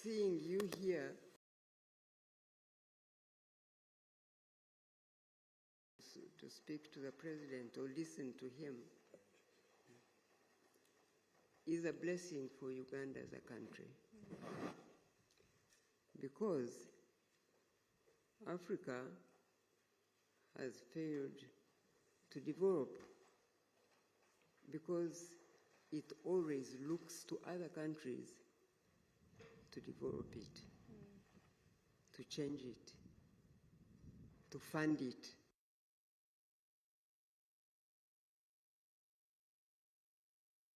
seeing you here to speak to the president or listen to him is a blessing for Uganda as a country. Because Africa has failed to develop because it always looks to other countries to develop it, to change it, to fund it.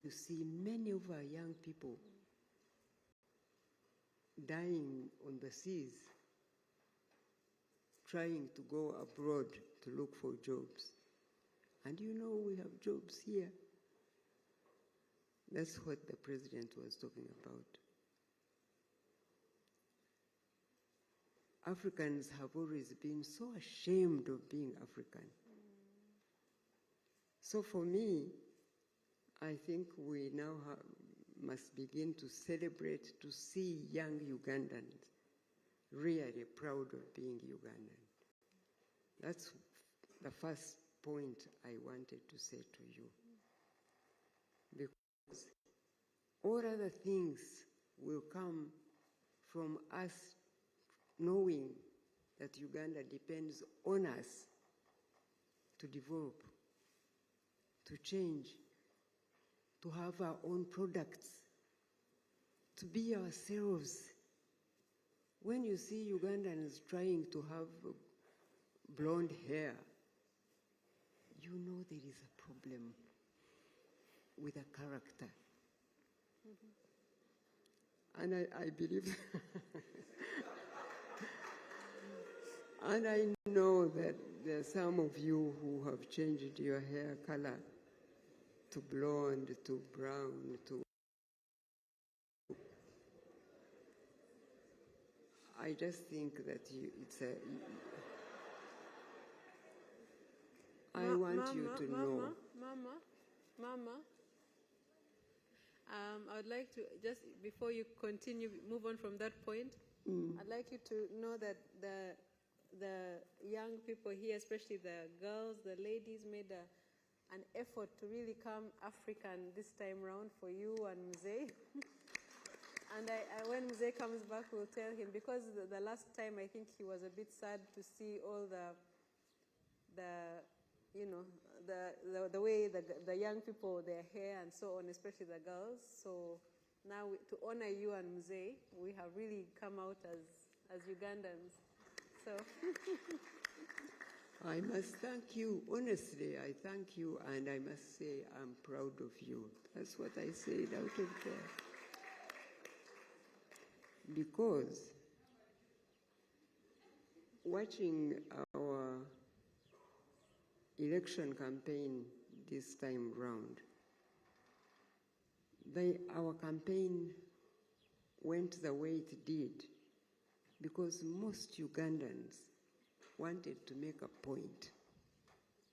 You see many of our young people dying on the seas, trying to go abroad to look for jobs. And you know we have jobs here. That's what the president was talking about. Africans have always been so ashamed of being African. So for me, I think we now must begin to celebrate, to see young Ugandans really proud of being Ugandan. That's the first point I wanted to say to you. Because all other things will come from us knowing that Uganda depends on us to develop, to change, to have our own products, to be ourselves. When you see Ugandans trying to have blonde hair, you know there is a problem with a character. And I believe, and I know that there are some of you who have changed your hair color to blonde, to brown, to... I just think that it's a... I want you to know. Mama, I would like to, just before you continue, move on from that point, I'd like you to know that the young people here, especially the girls, the ladies, made an effort to really come African this time round for you and Mzee. And when Mzee comes back, we'll tell him, because the last time I think he was a bit sad to see all the way the young people, their hair and so on, especially the girls. So now to honor you and Mzee, we have really come out as Ugandans. So I must thank you, honestly, I thank you, and I must say I'm proud of you. That's what I said out of there. Because watching our election campaign this time round, our campaign went the way it did because most Ugandans wanted to make a point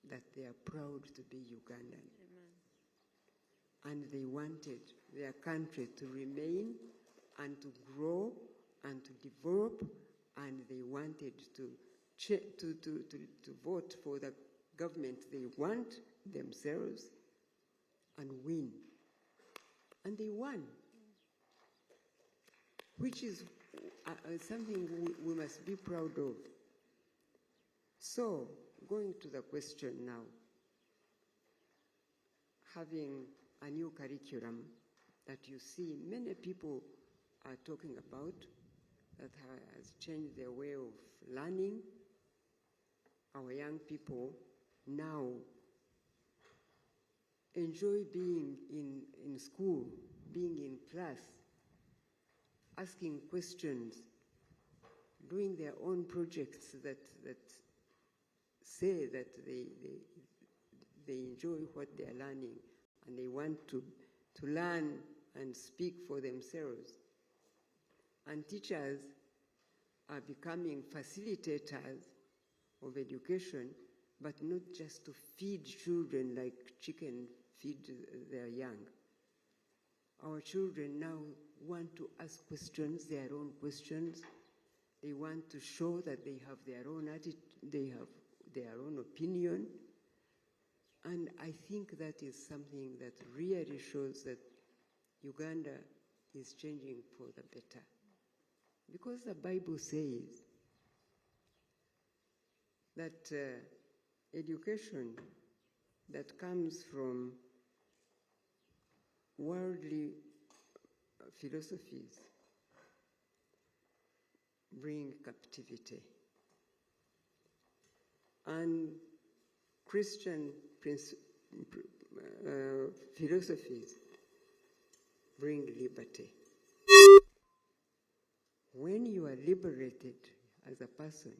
that they are proud to be Ugandan. Amen. And they wanted their country to remain and to grow and to develop, and they wanted to vote for the government they want themselves and win. And they won, which is something we must be proud of. So, going to the question now, having a new curriculum that you see many people are talking about, that has changed their way of learning. Our young people now enjoy being in school, being in class, asking questions, doing their own projects that say that they enjoy what they are learning and they want to learn and speak for themselves. And teachers are becoming facilitators of education, but not just to feed children like chicken feed their young. Our children now want to ask questions, their own questions. They want to show that they have their own attitude, they have their own opinion. And I think that is something that really shows that Uganda is changing for the better. Because the Bible says that education that comes from worldly philosophies bring captivity, and Christian philosophies bring liberty. When you are liberated as a person,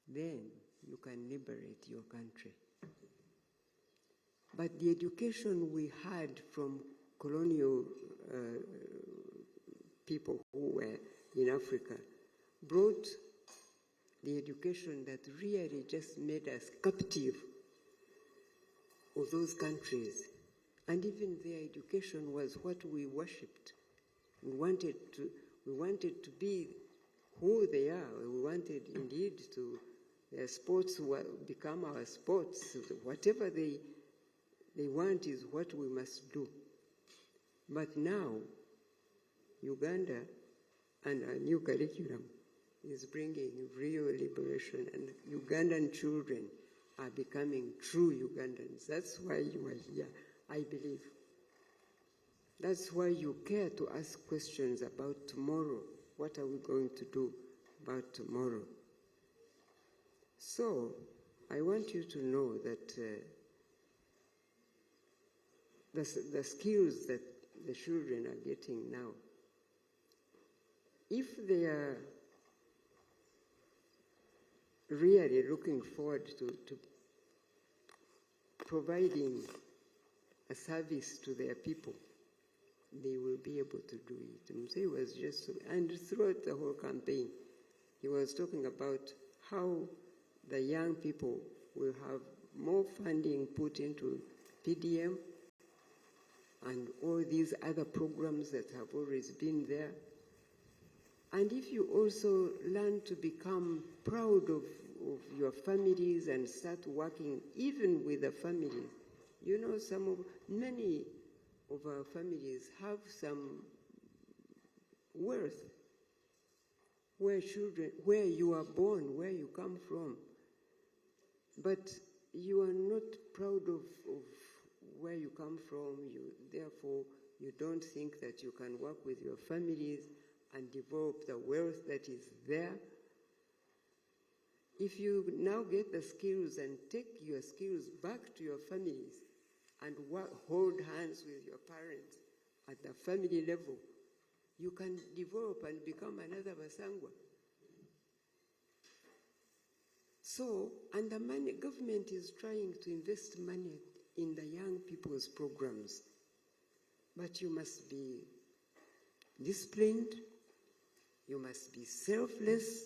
then you can liberate your country. But the education we had from colonial people who were in Africa brought the education that really just made us captive of those countries. And even their education was what we worshipped. We wanted to be who they are. We wanted indeed to, their sports become our sports. Whatever they want is what we must do. But now, Uganda and our new curriculum is bringing real liberation, and Ugandan children are becoming true Ugandans. That's why you are here, I believe. That's why you care to ask questions about tomorrow. What are we going to do about tomorrow? So, I want you to know that the skills that the children are getting now, if they are really looking forward to providing a service to their people, they will be able to do it. Mzee was just, and throughout the whole campaign, he was talking about how the young people will have more funding put into PDM and all these other programs that have always been there. And if you also learn to become proud of your families and start working even with the families, you know, many of our families have some worth where you are born, where you come from, but you are not proud of where you come from. Therefore, you don't think that you can work with your families and develop the wealth that is there. If you now get the skills and take your skills back to your families and hold hands with your parents at the family level, you can develop and become another Basangwa. So, and the government is trying to invest money in the young people's programs. But you must be disciplined, you must be selfless,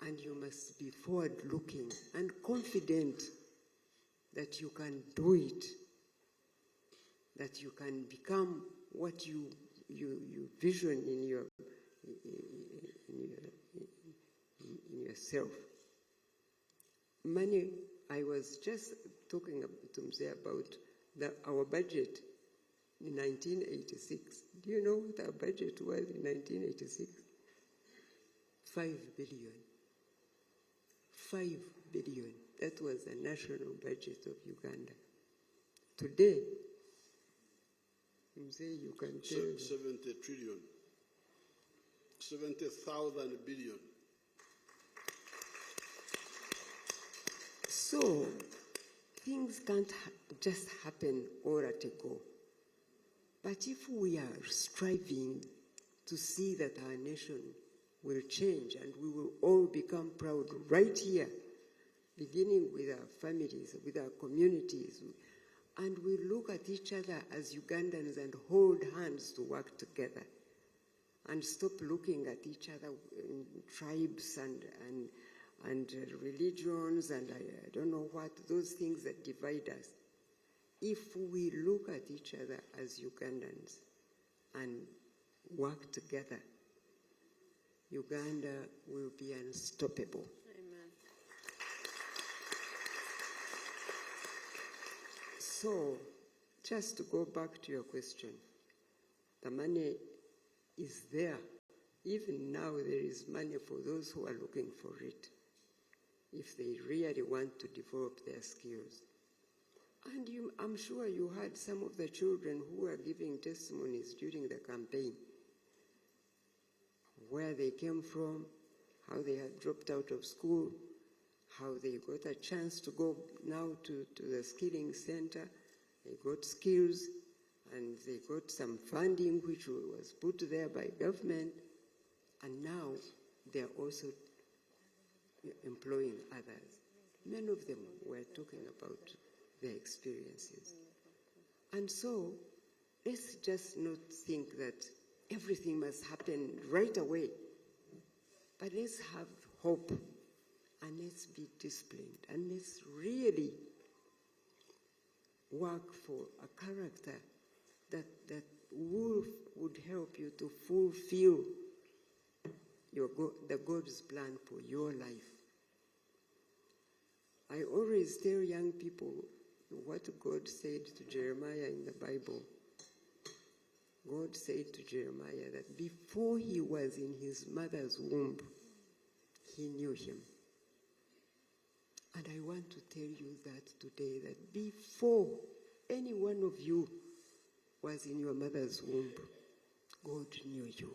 and you must be forward-looking and confident that you can do it, that you can become what you vision in yourself. Money, I was just talking to Mzee about our budget in 1986. Do you know what our budget was in 1986? 5 billion. 5 billion. That was the national budget of Uganda. Today, Mzee, you can tell. 70 trillion. 70,000 billion. So, things can't just happen all at a go. But if we are striving to see that our nation will change and we will all become proud right here, beginning with our families, with our communities, and we look at each other as Ugandans and hold hands to work together and stop looking at each other in tribes and religions and I don't know what, those things that divide us. if we look at each other as Ugandans and work together, Uganda will be unstoppable. Amen. So, just to go back to your question, the money is there. Even now, there is money for those who are looking for it, if they really want to develop their skills. And I'm sure you heard some of the children who were giving testimonies during the campaign, where they came from, how they had dropped out of school, how they got a chance to go now to the skilling center. They got skills, and they got some funding which was put there by government, and now they're also employing others. Many of them were talking about their experiences. And so, let's just not think that everything must happen right away, but let's have hope, and let's be disciplined, and let's really work for a character that would help you to fulfill the God's plan for your life. I always tell young people what God said to Jeremiah in the Bible. God said to Jeremiah that before he was in his mother's womb, he knew him. And I want to tell you that today, that before any one of you was in your mother's womb, God knew you.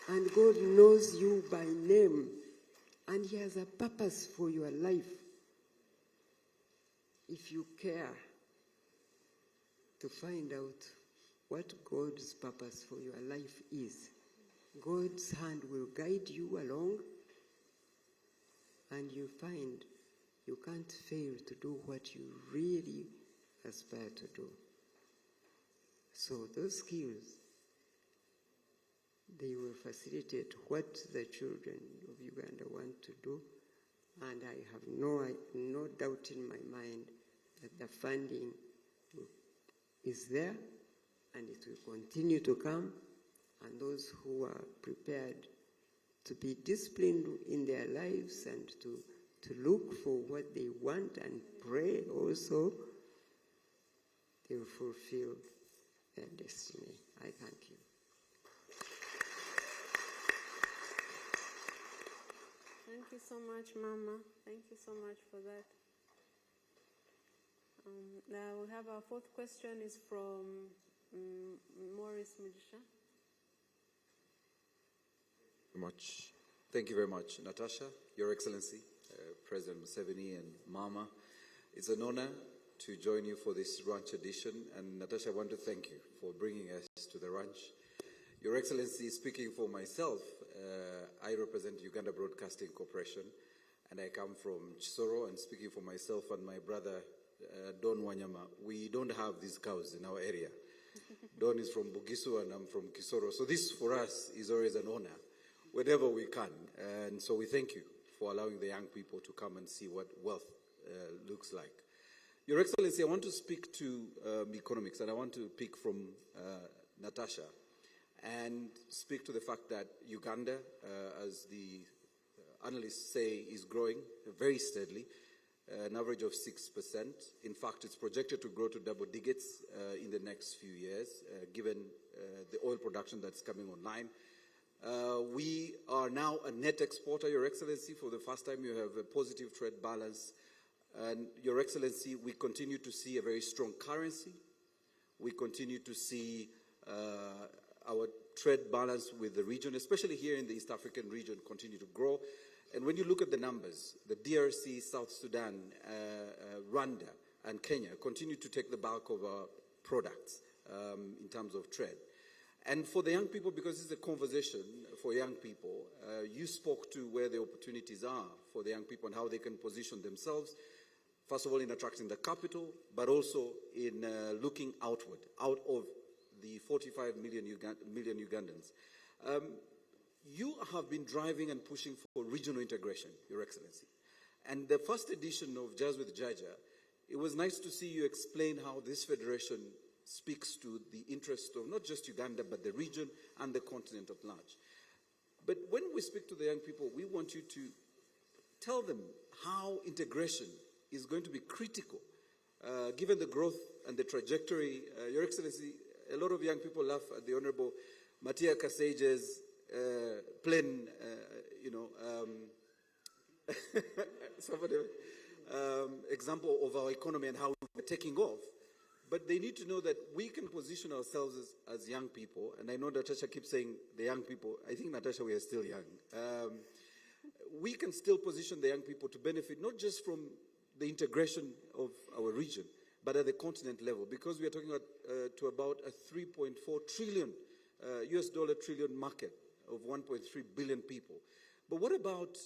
And God knows you by name, and he has a purpose for your life. If you care to find out what God's purpose for your life is, God's hand will guide you along, and you find you can't fail to do what you really aspire to do. So those skills, they will facilitate what the children of Uganda want to do, and I have no doubt in my mind that the funding is there, and it will continue to come, and those who are prepared to be disciplined in their lives and to look for what they want and pray also, they will fulfill their destiny. I thank you. Thank you so much, Mama. Thank you so much for that. Now we have our fourth question is from Maurice Mujisha. Thank you very much, Natasha, Your Excellency, President Museveni, and Mama. It's an honor to join you for this ranch edition. And Natasha, I want to thank you for bringing us to the ranch. Your Excellency, speaking for myself, I represent Uganda Broadcasting Corporation, and I come from Kisoro. And speaking for myself and my brother, Don Wanyama, we don't have these cows in our area. Don is from Bugisu and I'm from Kisoro. So this for us is always an honor, whenever we can. And so we thank you for allowing the young people to come and see what wealth looks like. Your Excellency, I want to speak to economics, and I want to pick from Natasha and speak to the fact that Uganda, as the analysts say, is growing very steadily, an average of 6%. In fact, it's projected to grow to double digits in the next few years, given the oil production that's coming online. We are now a net exporter, Your Excellency. For the first time, you have a positive trade balance. And Your Excellency, we continue to see a very strong currency. We continue to see our trade balance with the region, especially here in the East African region, continue to grow. And when you look at the numbers, the DRC, South Sudan, Rwanda, and Kenya continue to take the bulk of our products in terms of trade. And for the young people, because this is a conversation for young people, you spoke to where the opportunities are for the young people and how they can position themselves, first of all in attracting the capital, but also in looking outward, out of the 45 million Ugandans. You have been driving and pushing for regional integration, Your Excellency. And the first edition of Jazz with Jajja, it was nice to see you explain how this federation speaks to the interest of not just Uganda, but the region and the continent at large. But when we speak to the young people, we want you to tell them how integration is going to be critical, given the growth and the trajectory. Your Excellency, a lot of young people laugh at the Honorable Matia Kasage's plain, example of our economy and how we're taking off. But they need to know that we can position ourselves as young people. And I know Natasha keeps saying the young people. I think, Natasha, we are still young. We can still position the young people to benefit not just from the integration of our region, but at the continent level, because we are talking about a 3.4 trillion US dollar trillion market of 1.3 billion people. But what about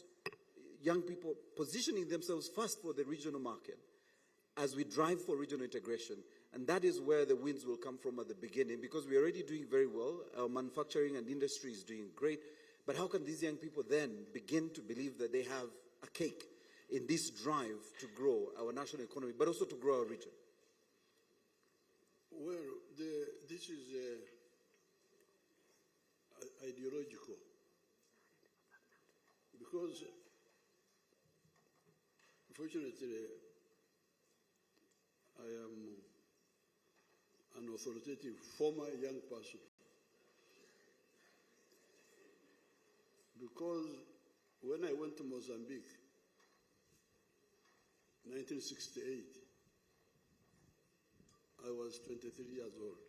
young people positioning themselves first for the regional market as we drive for regional integration? And that is where the wins will come from at the beginning, because we're already doing very well. Our manufacturing and industry is doing great. But how can these young people then begin to believe that they have a cake in this drive to grow our national economy, but also to grow our region? Well, this is ideological, because fortunately I am an authoritative former young person, because when I went to Mozambique, 1968, I was 23 years old,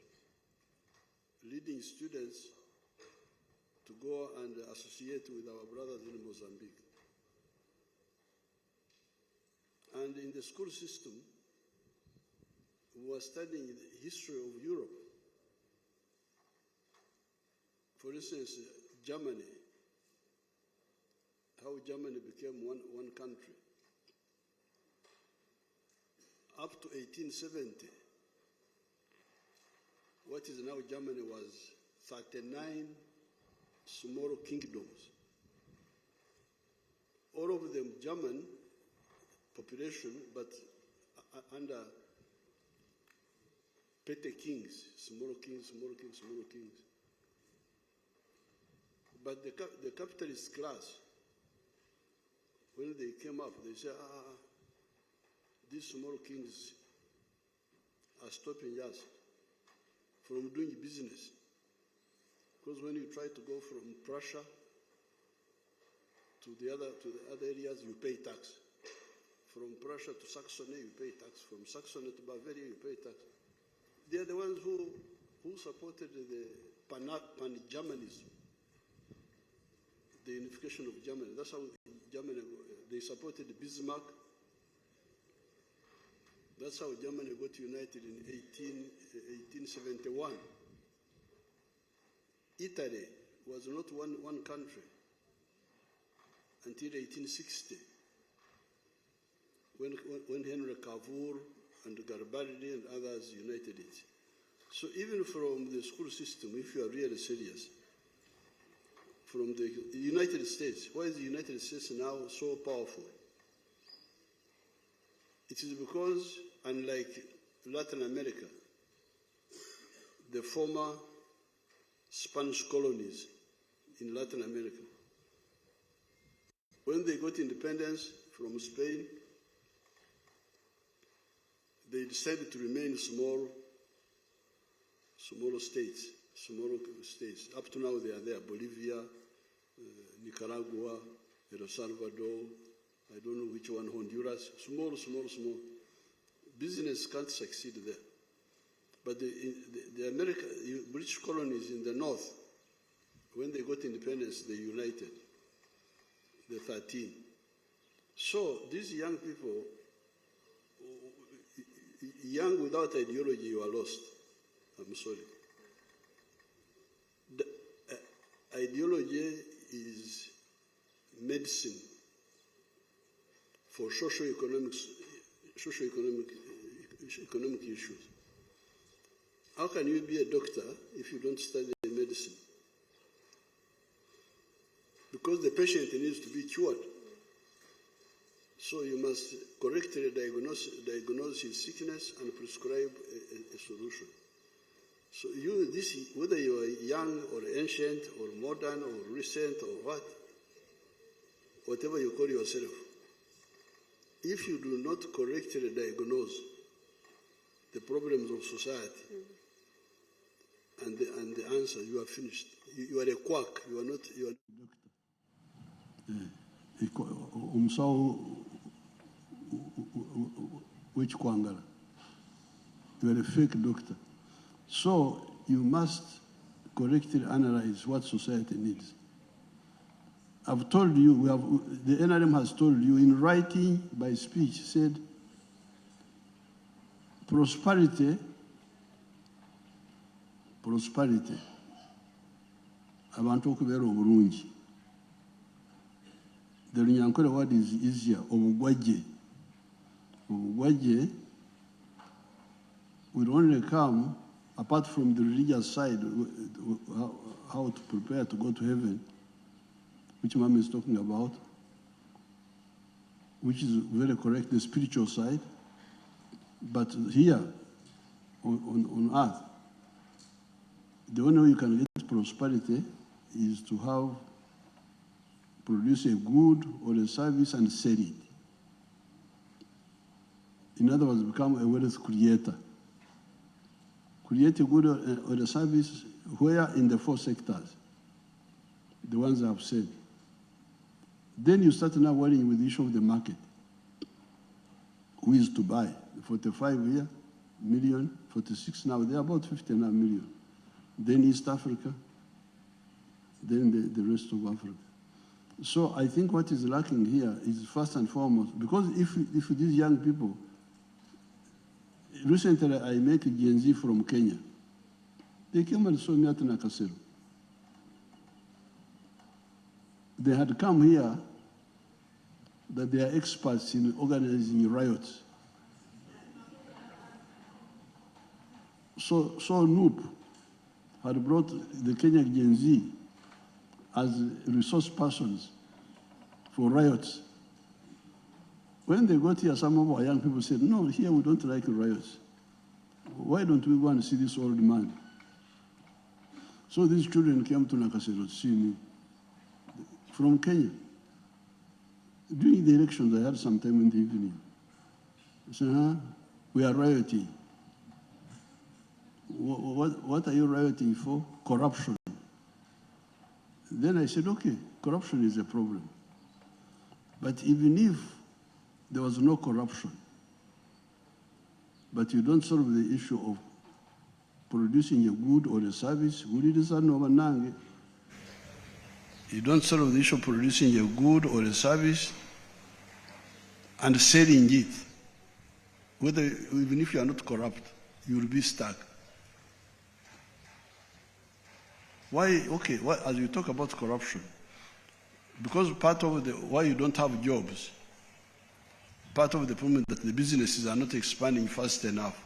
leading students to go and associate with our brothers in Mozambique. And in the school system, we were studying the history of Europe. For instance, Germany, how Germany became one country. Up to 1870, what is now Germany was 39 small kingdoms. All of them German population, but under petty kings, small kings, small kings, small kings. But the capitalist class, when they came up, they said, these small kings are stopping us from doing business. Because when you try to go from Prussia to the other areas, you pay tax. From Prussia to Saxony, you pay tax. From Saxony to Bavaria, you pay tax. They are the ones who supported the pan-Germanism, the unification of Germany. That's how Germany, they supported Bismarck. That's how Germany got united in 1871. Italy was not one country until 1860, when Henry Cavour and Garibaldi and others united it. So even from the school system, if you are really serious, from the United States, why is the United States now so powerful? It is because, unlike Latin America, the former Spanish colonies in Latin America, when they got independence from Spain, they decided to remain small states. Up to now they are there: Bolivia, Nicaragua, El Salvador, I don't know which one, Honduras, small. Business can't succeed there. But the British colonies in the north, when they got independence, they united, the 13. So these young people, young without ideology, you are lost. I'm sorry. The ideology is medicine for socio-economic issues. How can you be a doctor if you don't study medicine? Because the patient needs to be cured. So you must correctly diagnose his sickness and prescribe a solution. So whether you are young or ancient or modern or recent or whatever you call yourself, if you do not correctly diagnose the problems of society and the answer, you are finished. You are a quack. You are not. You are which kwangala? You are a fake doctor. So you must correctly analyze what society needs. I've told you, the NRM has told you in writing by speech, said prosperity, abantu okubeera obulungi. The Runyankore word is easier, obugwajje. Obugwajje will only come, apart from the religious side, how to prepare to go to heaven, which Mama is talking about, which is very correct, the spiritual side. But here, on earth, the only way you can get prosperity is to produce a good or a service and sell it. In other words, become a wealth creator. Create a good or a service where in the 4 sectors, the ones I have said. Then you start now worrying with the issue of the market. Who is to buy? 45 million, 46 now, they're about 59 million. Then East Africa, then the rest of Africa. So I think what is lacking here is first and foremost, because if these young people, recently I met a Gen Z from Kenya. They came and saw me at Nakasero. They had come here that they are experts in organizing riots. So Noop had brought the Kenyan Gen Z as resource persons for riots. When they got here, some of our young people said, no, here we don't like riots. Why don't we go and see this old man? So these children came to Nakasero to see me from Kenya. During the elections, I had some time in the evening. I said, we are rioting. What are you rioting for? Corruption. Then I said, okay, corruption is a problem. But even if there was no corruption, but you don't solve the issue of producing a good or a service, you don't solve the issue of producing a good or a service and selling it, even if you are not corrupt, you will be stuck. Why? Okay, as you talk about corruption, because part of why you don't have jobs, part of the problem is that the businesses are not expanding fast enough.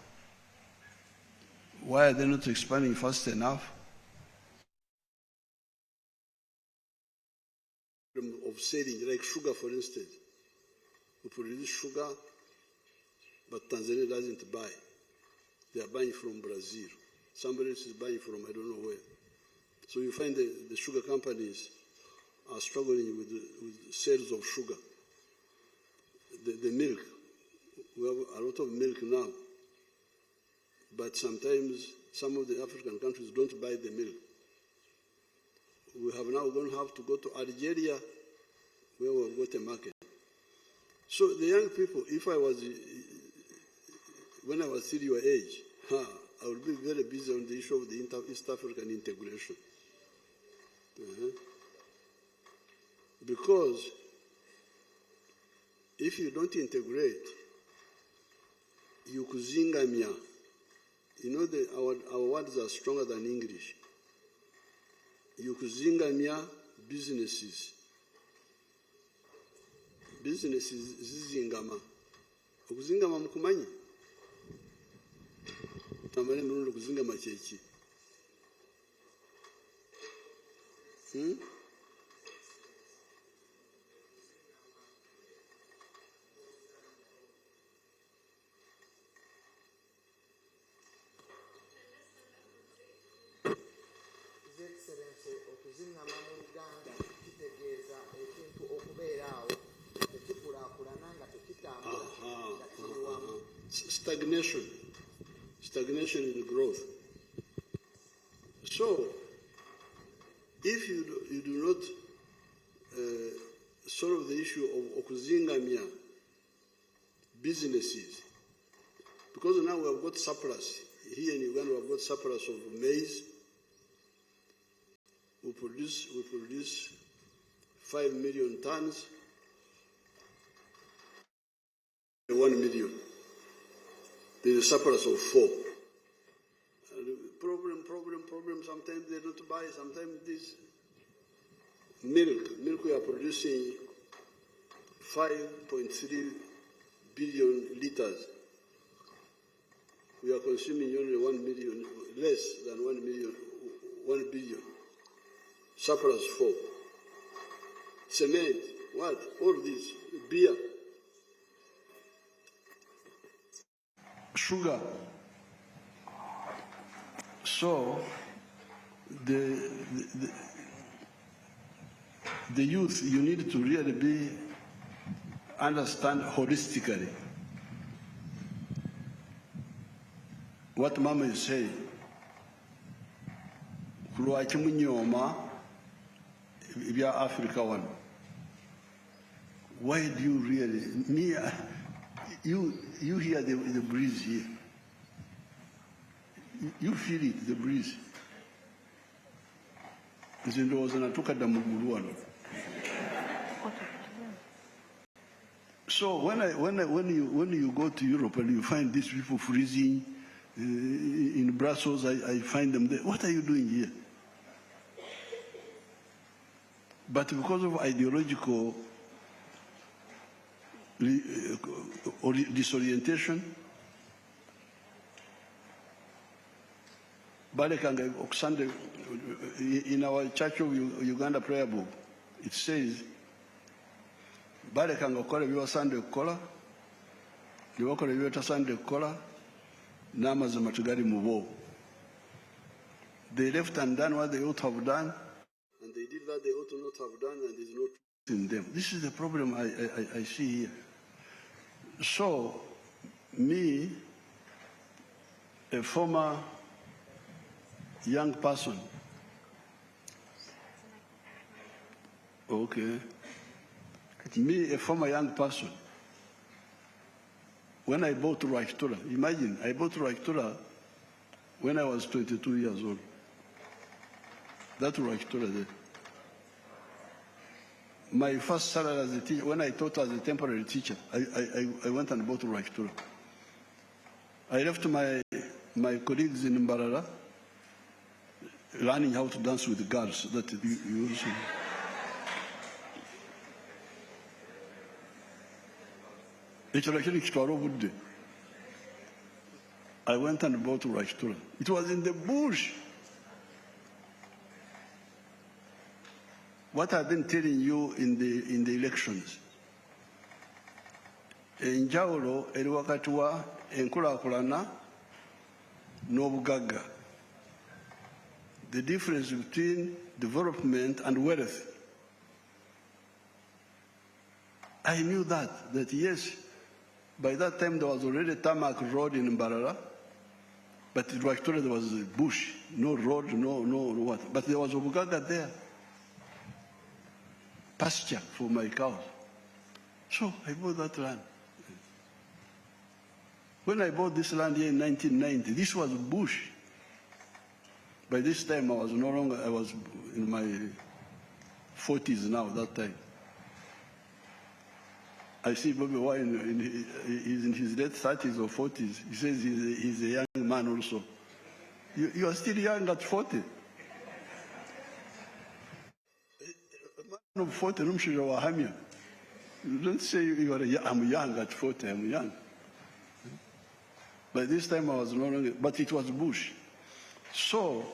Why are they not expanding fast enough? Of selling, like sugar, for instance. We produce sugar, but Tanzania doesn't buy. They are buying from Brazil. Somebody else is buying from I don't know where. So you find the sugar companies are struggling with sales of sugar. The milk, we have a lot of milk now, but sometimes some of the African countries don't buy the milk. We have now going to have to go to Algeria, where we've got a market. So the young people, when I was 3 your age, I would be very busy on the issue of the East African integration. Because if you don't integrate, you kuzingamia. You know our words are stronger than English. You kuzingamia businesses. Businesses zizingama. Okuzingama mukumanyi? Tamale mulundo kuzingama chechi. stagnation in growth. So, if you do not solve the issue of okuzingamia businesses, because now we have got surplus. Here in Uganda, we have got surplus of maize. We produce 5 million tons, 1 million. There is a surplus of 4. Problem. Sometimes they don't buy. Sometimes this milk we are producing 5.3 billion liters. We are consuming only 1 million, less than 1 billion. Surplus 4. Cement, what? All this, beer. Sugar. So, the youth, you need to really understand holistically what Mama is saying. Lwaki munyoma ibya Africa one. Why do you really you hear the breeze here? You feel it, the breeze. So when you go to Europe and you find these people freezing in Brussels, I find them there. What are you doing here? But because of ideological disorientation, in our Church of Uganda prayer book, it says, balekanga okukola by'obasaana okukola, ne bakola by'otasaana okukola, n'amazima tegali mu bo. They left and done what they ought to have done. And they did what they ought not have done, and there's no truth In them. This is the problem I see here. So, me, a former young person, okay, me, a former young person, when I bought Rajtura, imagine, I bought Rajtura when I was 22 years old. That Rajtura there. My first salary as a teacher, when I taught as a temporary teacher, I went and bought Rajtura. I left my colleagues in Mbarara learning how to dance with the girls that you also. I went and bought Rajtura. It was in the bush. What I've been telling you in the elections. Enjawulo eri wakati wa enkulaakulana n'obugagga. The difference between development and wealth. I knew that yes, by that time there was already a tarmac road in Mbarara, but in Rajtura there was a bush, no road, no what. But there was obugagga there. Pasture for my cows. So I bought that land. When I bought this land here in 1990, this was bush. By this time I was in my 40s now, that time. I see Bobby Wine, he's in his late 30s or 40s. He says he's a young man also. You are still young at 40. Of 40, you don't say I'm young at 40, I'm young. By this time I was no longer, but it was bush. So,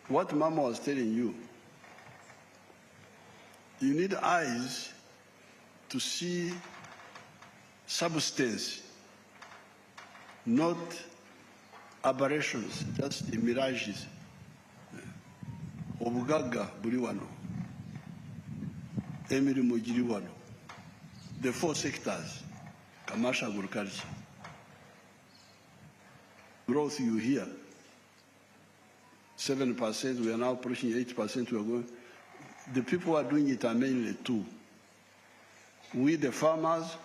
what Mama was telling you, you need eyes to see substance, not aberrations, just the mirages. Obugagga buli wano. Emirimu giri wano. The 4 sectors, commercial agriculture, growth you hear, 7%, we are now approaching 8%, we are going. The people who are doing it are mainly two. We, the farmers,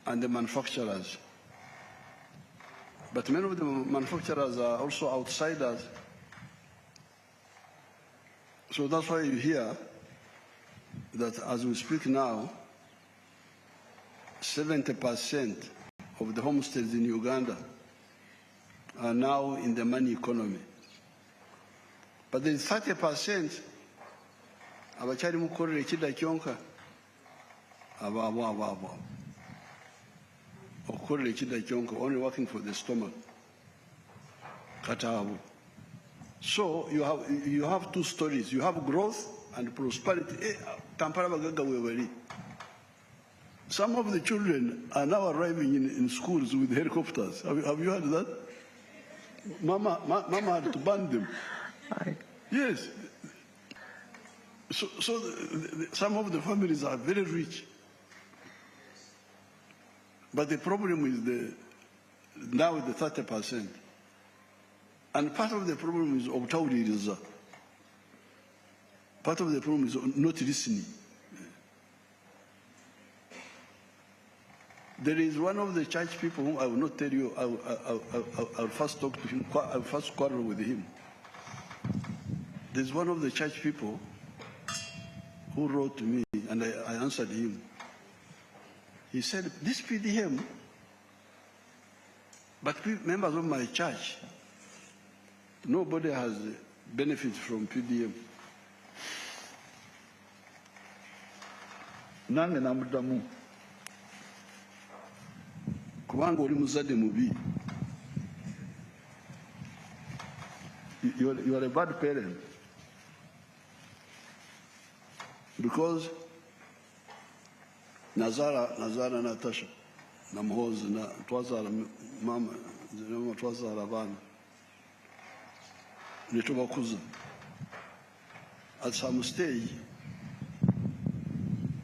and the manufacturers. But many of the manufacturers are also outsiders. So that's why you hear that as we speak now, 70% of the homesteads in Uganda are now in the money economy. But there is 30% abachari mukorera ekida kyonka abo okukorera ekida kyonka, only working for the stomach kataabo. So you have two stories. You have growth and prosperity. Kampala bagaga webali. Some of the children are now arriving in schools with helicopters. Have you heard that? Mama had to ban them. Yes. So some of the families are very rich. But the problem is now the 30%. And part of the problem is obtawuliriza. Part of the problem is not listening. There is one of the church people whom I will not tell you, I'll first talk to him, I'll first quarrel with him. There's one of the church people who wrote to me, and I answered him. He said, this PDM, but members of my church, nobody has benefit from PDM. Nange namudamu. Kubanga oli muzadde mubi. You are a bad parent. Because Nazara Natasha, Namhoz, Twazara Mama, Twazara Van, Nitobakuza. At some stage,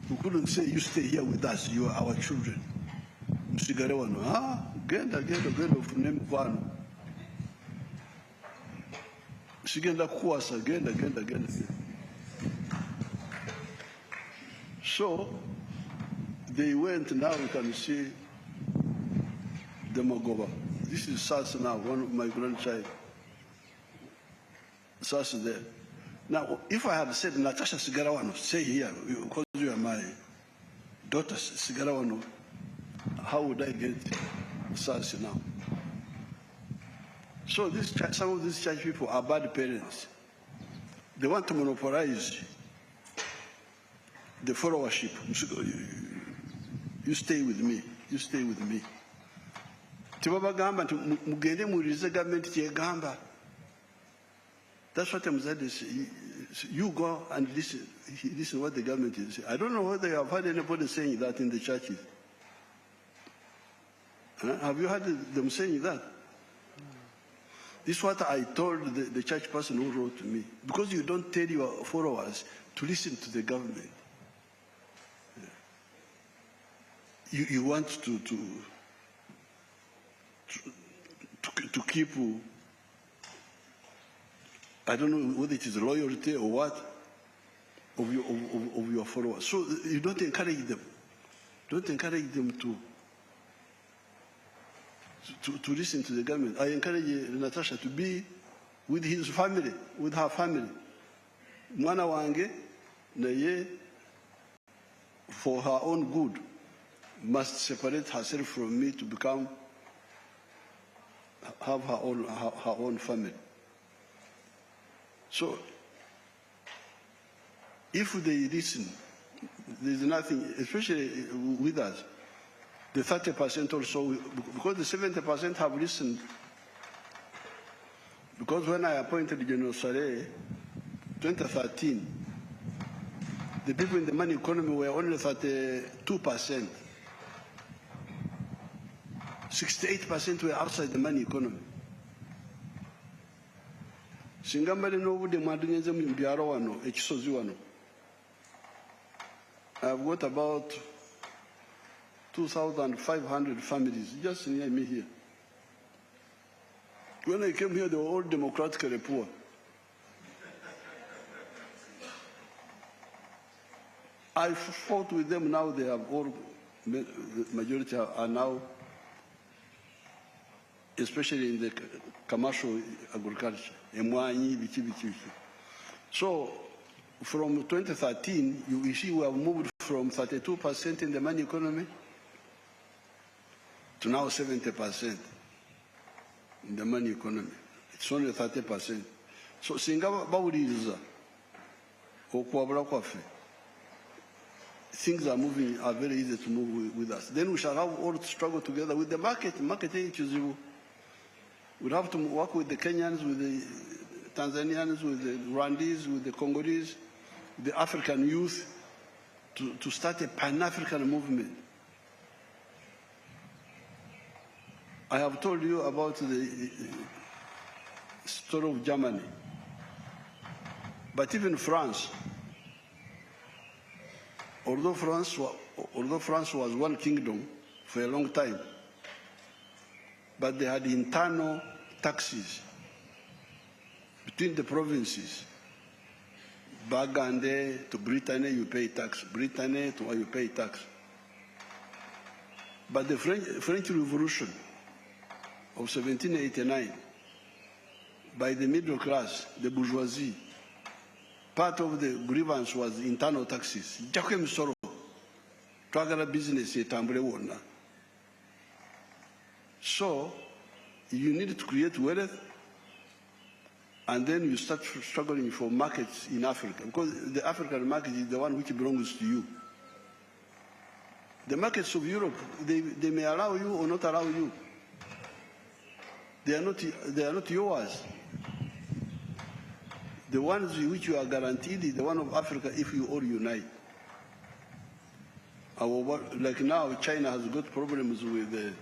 we couldn't say, you stay here with us, you are our children. Genda funemu kwano. Sigenda kuwasa, genda. So they went. Now you can see the Mogoba. This is Sas now, one of my grandchild. Sas there. Now, if I had said Natasha Sigarawano, stay here because you are my daughter Sigarawano, how would I get Sas now? So some of these church people are bad parents. They want to monopolize the followership. You stay with me. You stay with me. That's what I'm saying. You go and listen what the government is saying. I don't know whether you have heard anybody saying that in the churches. Have you heard them saying that? This is what I told the church person who wrote to me. Because you don't tell your followers to listen to the government. You want to keep, I don't know whether it is loyalty or what, of your followers. So you don't encourage them. Don't encourage them to listen to the government. I encourage Natasha to be with his family, with her family. Mwana wange, naye, for her own good, must separate herself from me to have her own family. So, if they listen, there's nothing, especially with us, the 30% also, because the 70% have listened. Because when I appointed General Saleh, 2013, the people in the money economy were only 32%. 68% were outside the money economy. Singambale n'obudde mwadunyenze mu byalo wano, Kisozi wano. I've got about 2,500 families just near me here. When I came here, they were all democratically poor. I fought with them. Now they have all, the majority are now, especially in the commercial agriculture. So from 2013, you see we have moved from 32% in the money economy to now 70% in the money economy. It's only 30%. So singa bawuliriza okwabula kwaffe, things are very easy to move with us. Then we shall have all to struggle together with the market. Marketing is we'll have to work with the Kenyans, with the Tanzanians, with the Rwandese, with the Congolese, the African youth, to start a Pan-African movement. I have told you about the story of Germany. But even France, although France was one kingdom for a long time, but they had internal taxes between the provinces. Bagande to Brittany, you pay tax. Brittany to you pay tax. But the French Revolution of 1789, by the middle class, the bourgeoisie, part of the grievance was internal taxes. Jakem soro, twagala business etambule wonna. So you need to create wealth, and then you start struggling for markets in Africa, because the African market is the one which belongs to you. The markets of Europe, they may allow you or not allow you. They are not yours. The ones which you are guaranteed is the one of Africa if you all unite. Like now, China has got problems with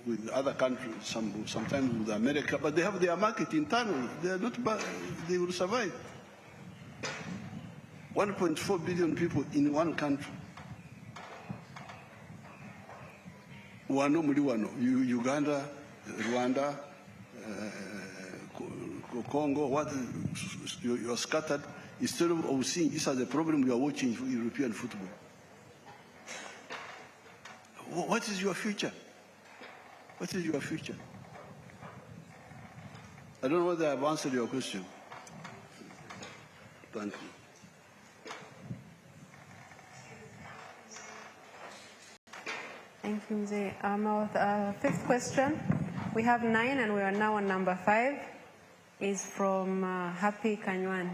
with other countries, sometimes with America, but they have their market internally. They are not bad. They will survive. 1.4 billion people in one country. Wano muri wano, Uganda, Rwanda, Congo, what you are scattered. Instead of seeing this as a problem, you are watching European football. What is your future? What is your future? I don't know whether I've answered your question. Thank you. Thank you, Mzee. Our fifth question, we have 9 and we are now on number 5, is from Happy Kanywan.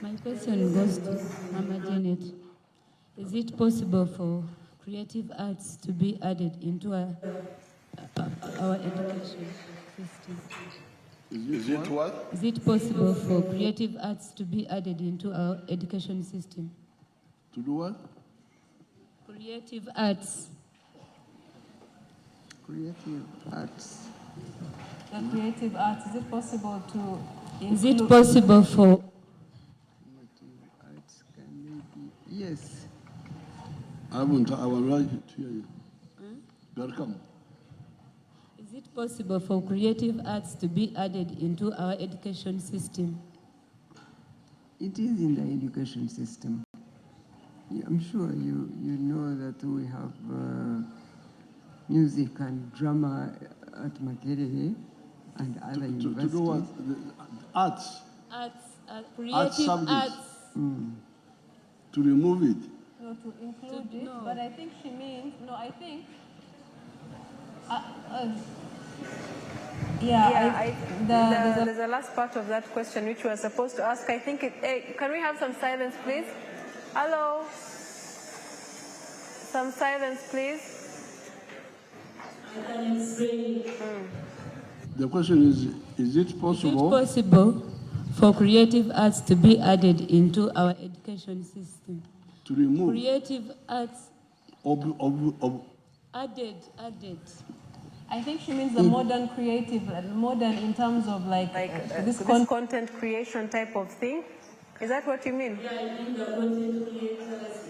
My question goes to Mama Janet. Is it possible for creative arts to be added into our education system? Is it what? Is it possible for creative arts to be added into our education system? To do what? Creative arts. Creative arts. The creative arts, is it possible to Is it possible for Creative arts can maybe, yes. I would like to hear you. Welcome. Is it possible for creative arts to be added into our education system? It is in the education system. Yeah, I'm sure you know that we have music and drama at Makerere and other universities. To do what? The arts. Arts, creative arts. To remove it. No, to include it, no. but I think she means, no, I think, there's a last part of that question which we were supposed to ask. I think, can we have some silence, please? Hello? Some silence, please. I can explain. The question is it possible? Is it possible for creative arts to be added into our education system? To remove. Creative arts added. I think she means the modern creative, modern in terms of this content creation type of thing. Is that what you mean? Yeah, I think the content creators.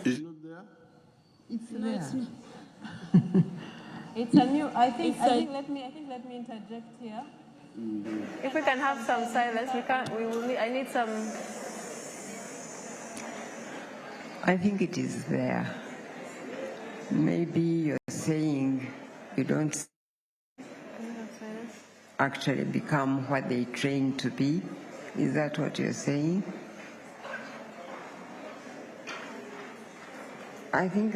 Is it not there? It's there. It's a new. I think let me interject here. If we can have some silence, we can. We will. I need some. I think it is there. Maybe you're saying you don't actually become what they train to be. Is that what you're saying? I think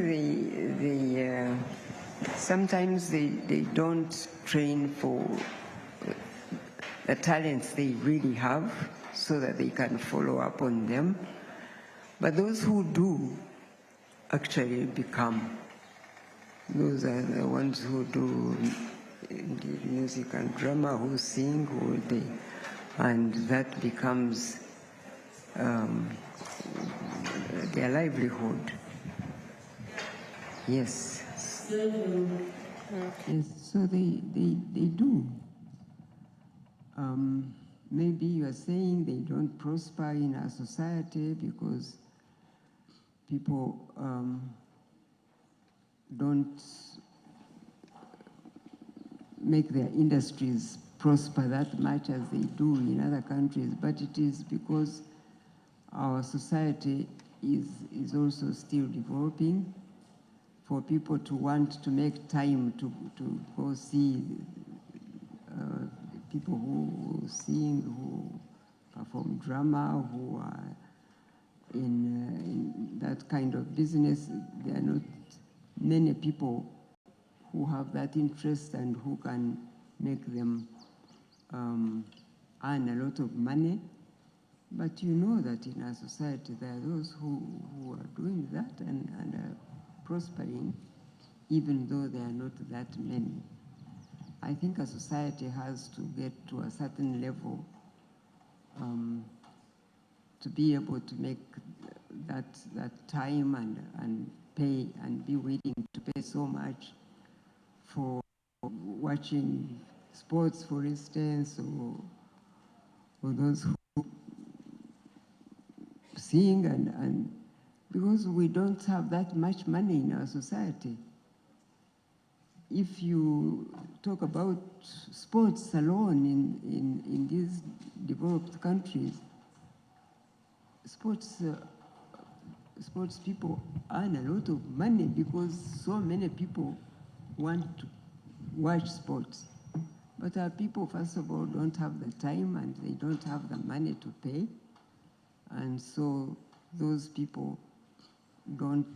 sometimes they don't train for the talents they really have so that they can follow up on them. But those who do actually become. Those are the ones who do music and drama, who sing, and that becomes their livelihood. Yes. Yes, so they do. Maybe you are saying they don't prosper in our society because people don't make their industries prosper that much as they do in other countries, but it is because our society is also still developing for people to want to make time to go see people who sing, who perform drama, who are in that kind of business. There are not many people who have that interest and who can make them earn a lot of money. But you know that in our society there are those who are doing that and are prospering, even though there are not that many. I think a society has to get to a certain level to be able to make that time and pay and be willing to pay so much for watching sports, for instance, or those who sing and because we don't have that much money in our society. If you talk about sports alone in these developed countries, sports people earn a lot of money because so many people want to watch sports. But our people, first of all, don't have the time and they don't have the money to pay. And so those people don't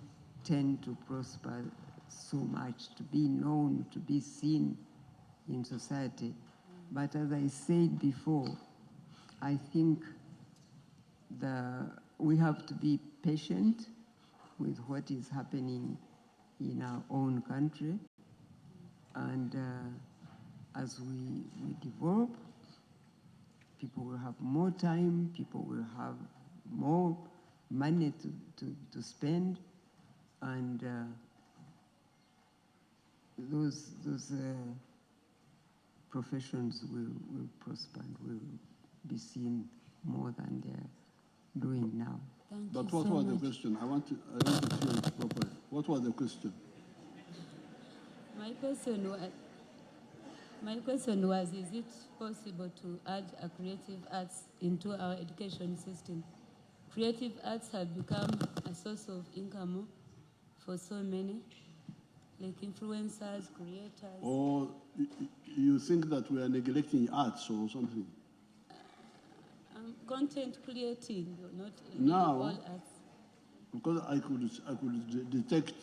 tend to prosper so much, to be known, to be seen in society. But as I said before, I think we have to be patient with what is happening in our own country. And as we develop, people will have more time, people will have more money to spend, and those professions will prosper and will be seen more than they're doing now. But what was the question? I want to hear it properly. What was the question? My question was, is it possible to add a creative arts into our education system? Creative arts have become a source of income for so many, like influencers, creators. Or you think that we are neglecting arts or something? Content creating, not now, all arts. Because I could detect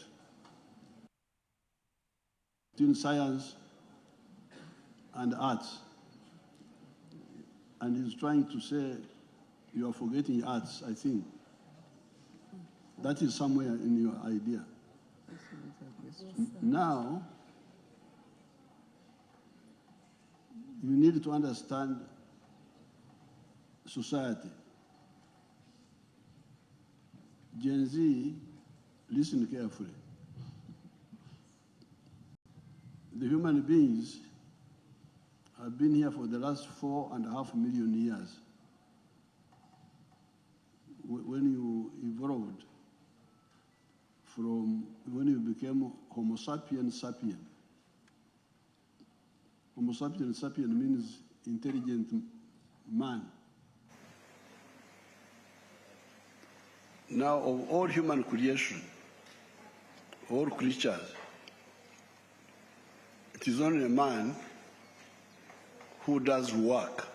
between science and arts, and he's trying to say you are forgetting arts. I think that is somewhere in your idea. Yes, now you need to understand society. Gen Z, listen carefully. The human beings have been here for the last 4.5 million years. When you evolved from, when you became Homo sapiens sapien. Homo sapiens sapien means intelligent man. Now, of all human creation, all creatures, it is only a man who does work.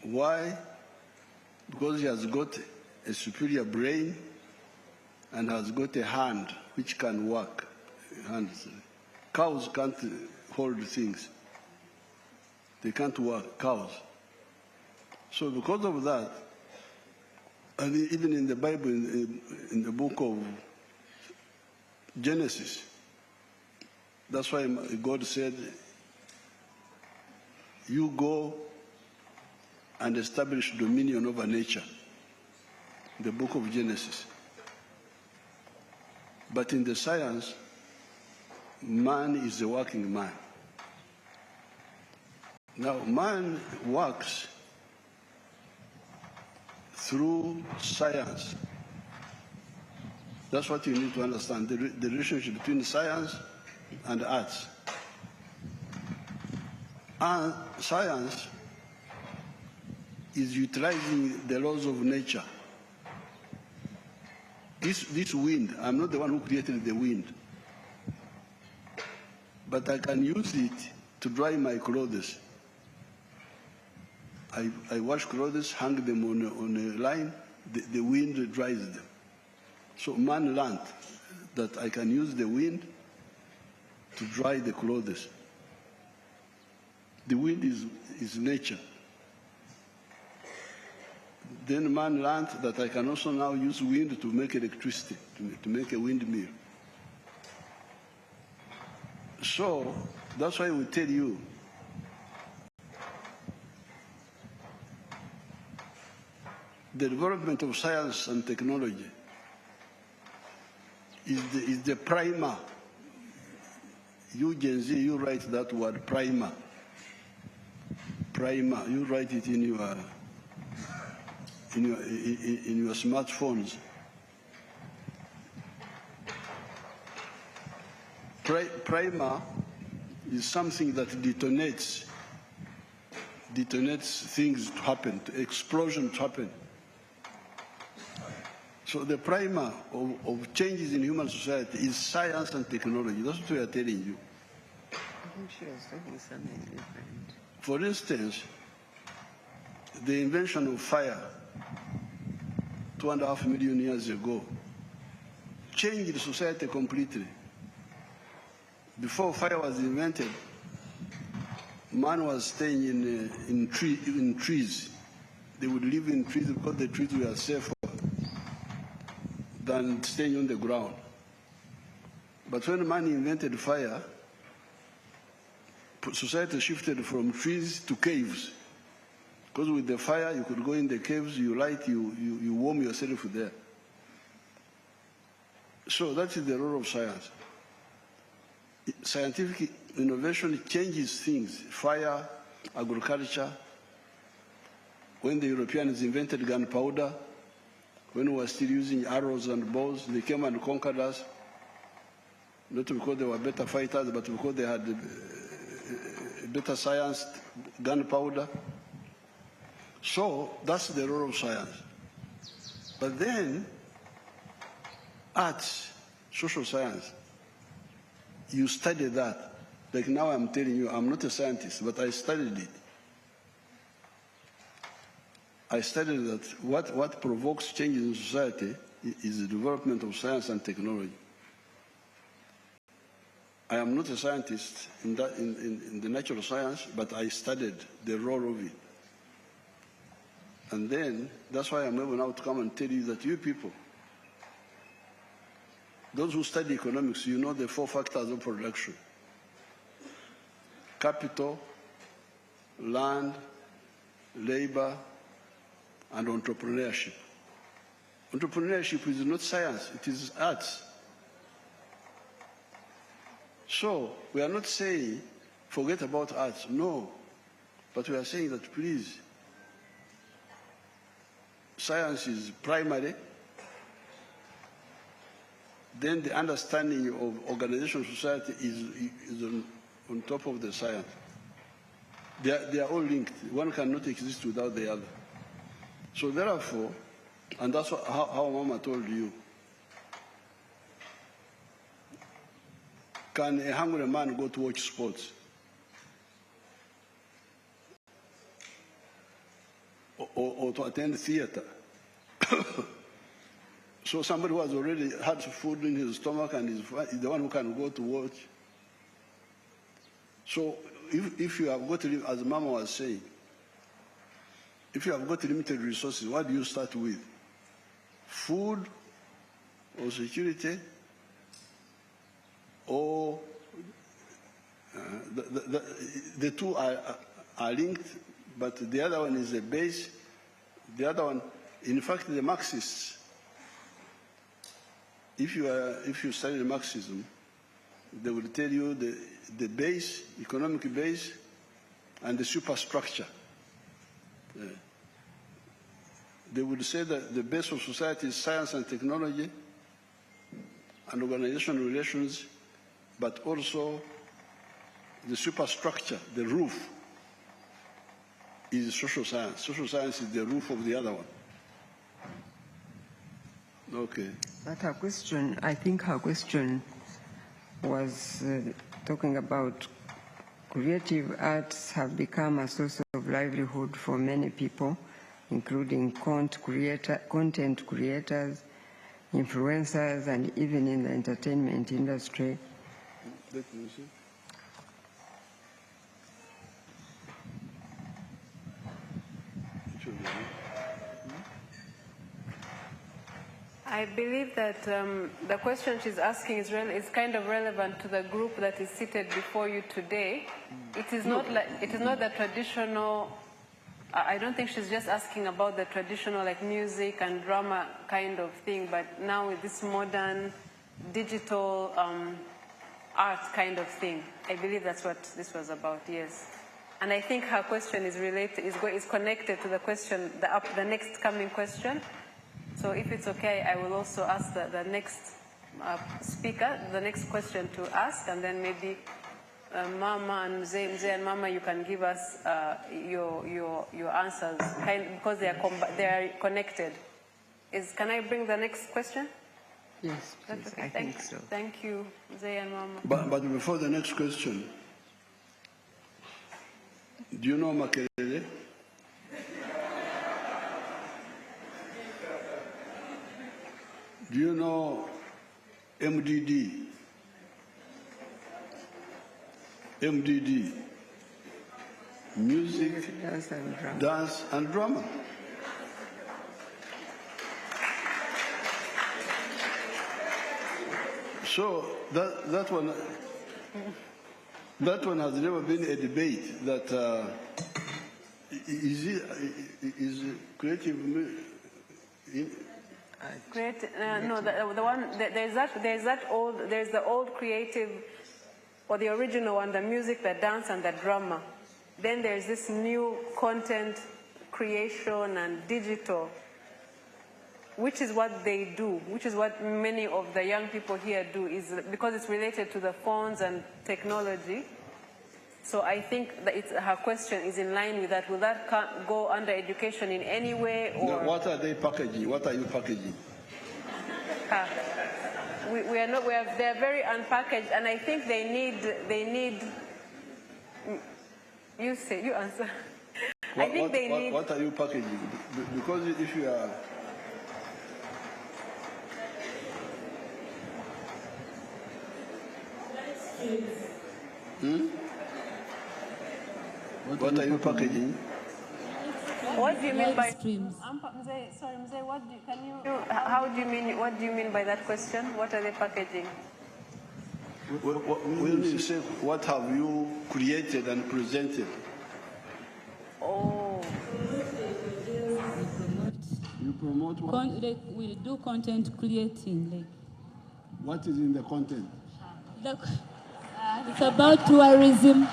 Why? Because he has got a superior brain and has got a hand which can work. Hands. Cows can't hold things. They can't work, cows. So because of that, and even in the Bible, in the book of Genesis, that's why God said, you go and establish dominion over nature. The book of Genesis. But in the science, man is a working man. Now, man works through science. That's what you need to understand, the relationship between science and arts. And science is utilizing the laws of nature. This wind, I'm not the one who created the wind, but I can use it to dry my clothes. I wash clothes, hang them on a line, the wind dries them. So man learned that I can use the wind to dry the clothes. The wind is nature. Then man learned that I can also now use wind to make electricity, to make a windmill. So that's why we tell you, the development of science and technology is the primer. You Gen Z, you write that word, primer. Primer, you write it in your smartphones. Primer is something that detonates things to happen, explosion to happen. So the primer of changes in human society is science and technology. That's what we are telling you. I think she was talking something different. For instance, the invention of fire 2.5 million years ago changed society completely. Before fire was invented, man was staying in trees. They would live in trees because the trees were safer than staying on the ground. But when man invented fire, society shifted from trees to caves. Because with the fire, you could go in the caves, you light, you warm yourself there. So that is the role of science. Scientific innovation changes things. Fire, agriculture. When the Europeans invented gunpowder, when we were still using arrows and bows, they came and conquered us. Not because they were better fighters, but because they had better science, gunpowder. So that's the role of science. But then, arts, social science, you study that. Like now I'm telling you, I'm not a scientist, but I studied it. I studied that what provokes changes in society is the development of science and technology. I am not a scientist in the natural science, but I studied the role of it. And then, that's why I'm able now to come and tell you that you people, those who study economics, you know the 4 factors of production: capital, land, labor, and entrepreneurship. Entrepreneurship is not science, it is arts. So we are not saying forget about arts, no. But we are saying that please, science is primary, then the understanding of organizational society is on top of the science. They are all linked. One cannot exist without the other. So therefore, and that's how Mama told you, can a hungry man go to watch sports? Or to attend theater? So somebody who has already had food in his stomach and is the one who can go to watch. So if you have got, as Mama was saying, if you have got limited resources, what do you start with? Food or security or the two are linked, but the other one is a base. The other one, in fact, the Marxists, if you study Marxism, they will tell you the base, economic base, and the superstructure. They would say that the base of society is science and technology and organizational relations, but also the superstructure, the roof, is social science. Social science is the roof of the other one. Okay. But her question, I think her question was talking about creative arts have become a source of livelihood for many people, including content creators, influencers, and even in the entertainment industry. Let me see. I believe that the question she's asking is kind of relevant to the group that is seated before you today. It is not the traditional. I don't think she's just asking about the traditional like music and drama kind of thing, but now with this modern digital art kind of thing. I believe that's what this was about. Yes, and I think her question is connected to the question, the next coming question. So if it's okay, I will also ask the next speaker, the next question to ask, and then maybe Mama and Mzee and Mama, you can give us your answers, because they are connected. Can I bring the next question? Yes, please. Okay. I think so. Thank you, Mzee and Mama. But before the next question, do you know Makerere? Do you know MDD? MDD, music, dance and drama. So that one has never been a debate. That is creative. No, the one there's the old creative, or the original one, the music, the dance, and the drama. Then there's this new content creation and digital, which is what they do, which is what many of the young people here do, is because it's related to the phones and technology. So I think that her question is in line with that. Will that go under education in any way? Or no, what are they packaging? What are you packaging? We are not. They are very unpackaged, and I think they need. You say. You answer. I think they need. What are you packaging? Because if you are. What are you packaging? What do you mean by streams? Sorry, Mzee, how do you mean? What do you mean by that question? What are they packaging? When you say what have you created and presented? Oh. Oh. You promote what? We do content creating. Like, What is in the content? it's about tourism,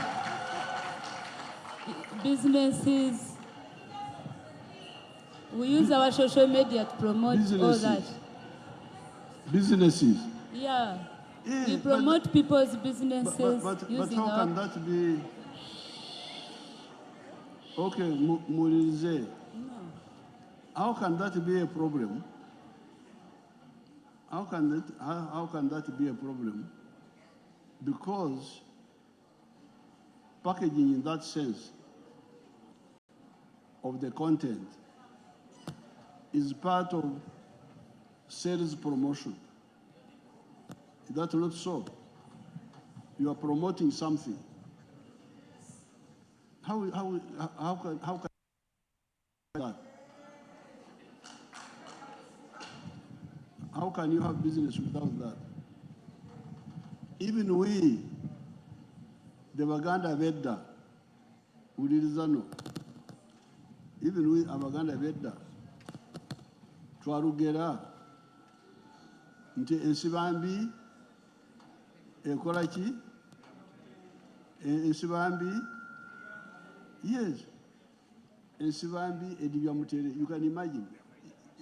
businesses. We use our social media to promote all that. Businesses. Yeah. Yeah, We promote people's businesses But using how can that be? Okay, Murize. No. How can that be a problem? How can that be a problem? Because packaging in that sense of the content is part of sales promotion. Is that not so? You are promoting something. How can that? How can you have business without that? Even we, the Baganda Vedda, Ulirizano, even we, Abaganda Vedda, Twarugera, Nte Ensibambi, Ekolachi, Ensibambi, yes, Ensibambi, Ediyamutere. You can imagine,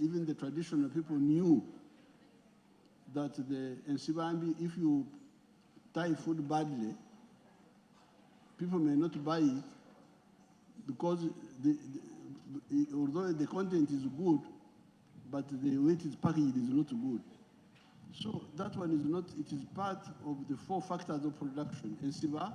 even the traditional people knew that the Ensibambi, if you tie food badly, people may not buy it because although the content is good, but the way it is packaged is not good. So that one is not, it is part of the 4 factors of production. Ensiba,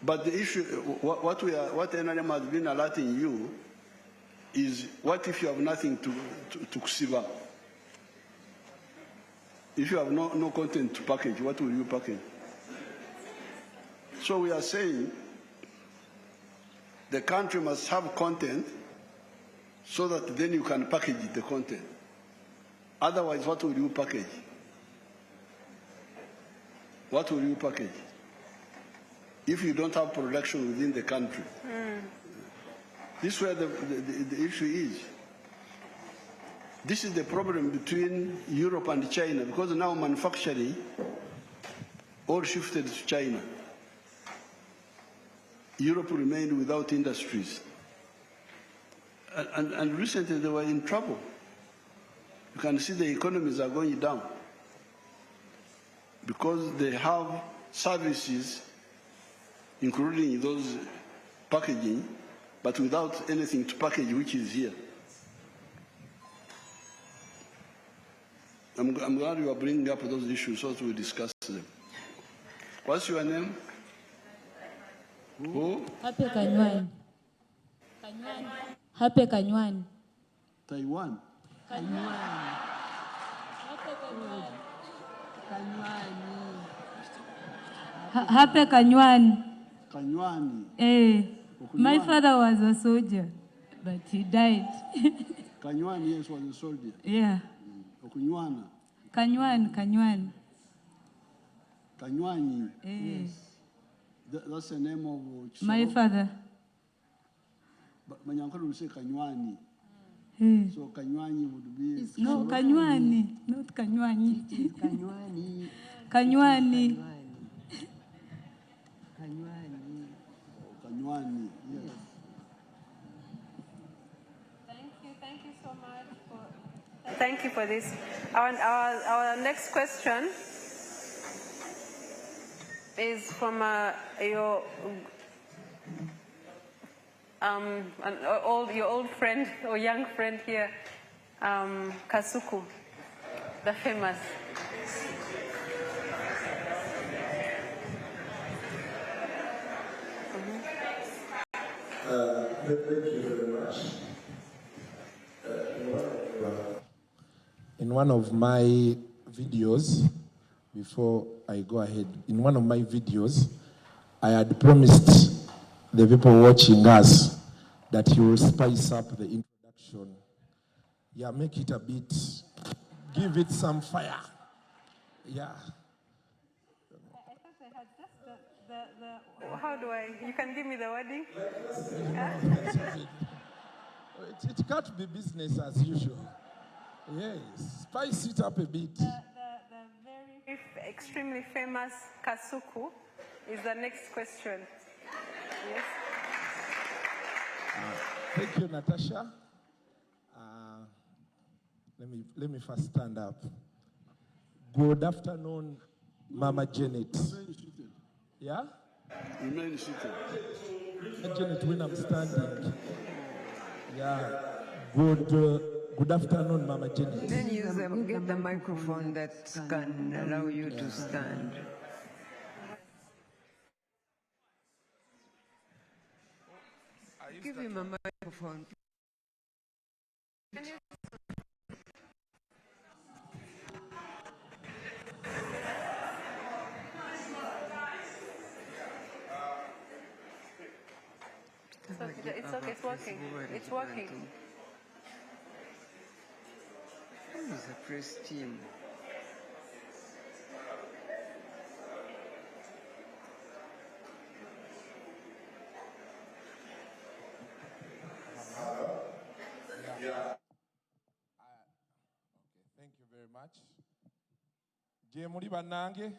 but the issue, what NRM has been alerting you is, what if you have nothing to kusiba? If you have no content to package, what will you package? So we are saying the country must have content so that then you can package the content. Otherwise, what will you package? What will you package? If you don't have production within the country. This is where the issue is. This is the problem between Europe and China, because now manufacturing all shifted to China. Europe remained without industries. And recently they were in trouble. You can see the economies are going down because they have services, including those packaging, but without anything to package, which is here. I'm glad you are bringing up those issues so that we discuss them. What's your name? Who? Happy Kanywan. Happy Kanywan. Taiwan. Kanywan. Happy Kanywan. Kanywani. My father was a soldier, but he died. Kanywani, yes, was a soldier. Yeah. Okunywana. Kanywan. Kanywani. Yes. That's the name of My father. But Manyankolo will say Kanywani. So Kanywani would be... No, Kanywani, not Kanywani. It is Kanywani. Kanywani. Kanywani. Kanywani, yes. Thank you so much. Thank you for this. Our next question is from your old friend or young friend here, Kasuku, the famous. Thank you very much. In one of my videos, before I go ahead, in one of my videos, I had promised the people watching us that you will spice up the introduction. Yeah, make it a bit, give it some fire. Yeah. How do I? You can give me the wording. It can't be business as usual. Yes, spice it up a bit. The very extremely famous Kasuku is the next question. Yes. Thank you, Natasha. Let me first stand up. Good afternoon, Mama Janet. Yeah? Remain seated. Janet, when I'm standing. Yeah. Good afternoon, Mama Janet. Then get the microphone that can allow you to stand. Give him a microphone. It's okay, it's working. It's working. Who is the press team? Thank you very much. Jemuli Banange.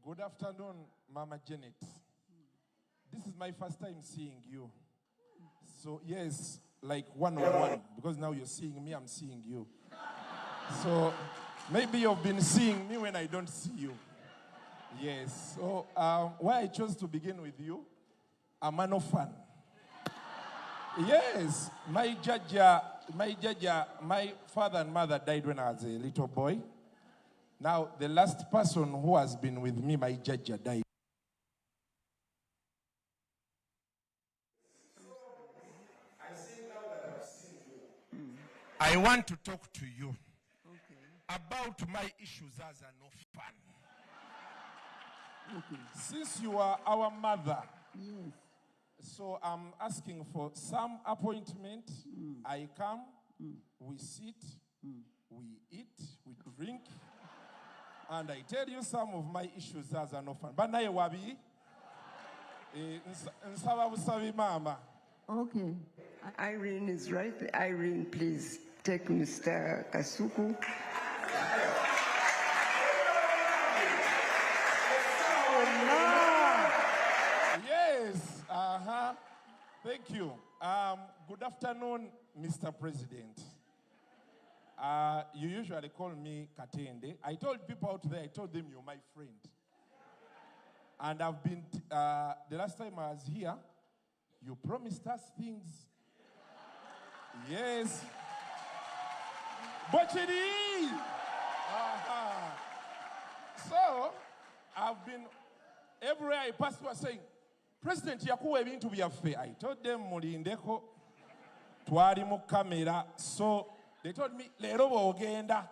Good afternoon, Mama Janet. This is my first time seeing you. So, yes, like one-on-one, because now you're seeing me, I'm seeing you. So, maybe you've been seeing me when I don't see you. Yes. So, why I chose to begin with you, I'm an orphan. Yes, my father and mother died when I was a little boy. Now, the last person who has been with me, my jajja, died. I want to talk to you about my issues as an orphan. Since you are our mother, Yes. so I'm asking for some appointment. I come, we sit, we eat, we drink, and I tell you some of my issues as an orphan. But naye wabi, nsaba busabi mama. Okay. Irene is right. Irene, please take Mr. Kasuku. Yes, thank you. Good afternoon, Mr. President. You usually call me Katende. I told people out there, I told them you're my friend. And I've been, the last time I was here, you promised us things. Yes. But it is. So, I've been, everywhere I passed was saying, President, yakuwa ebintu byaffe. I told them, mulindeko, twali mu kamera. So, they told me, lero bw'ogenda,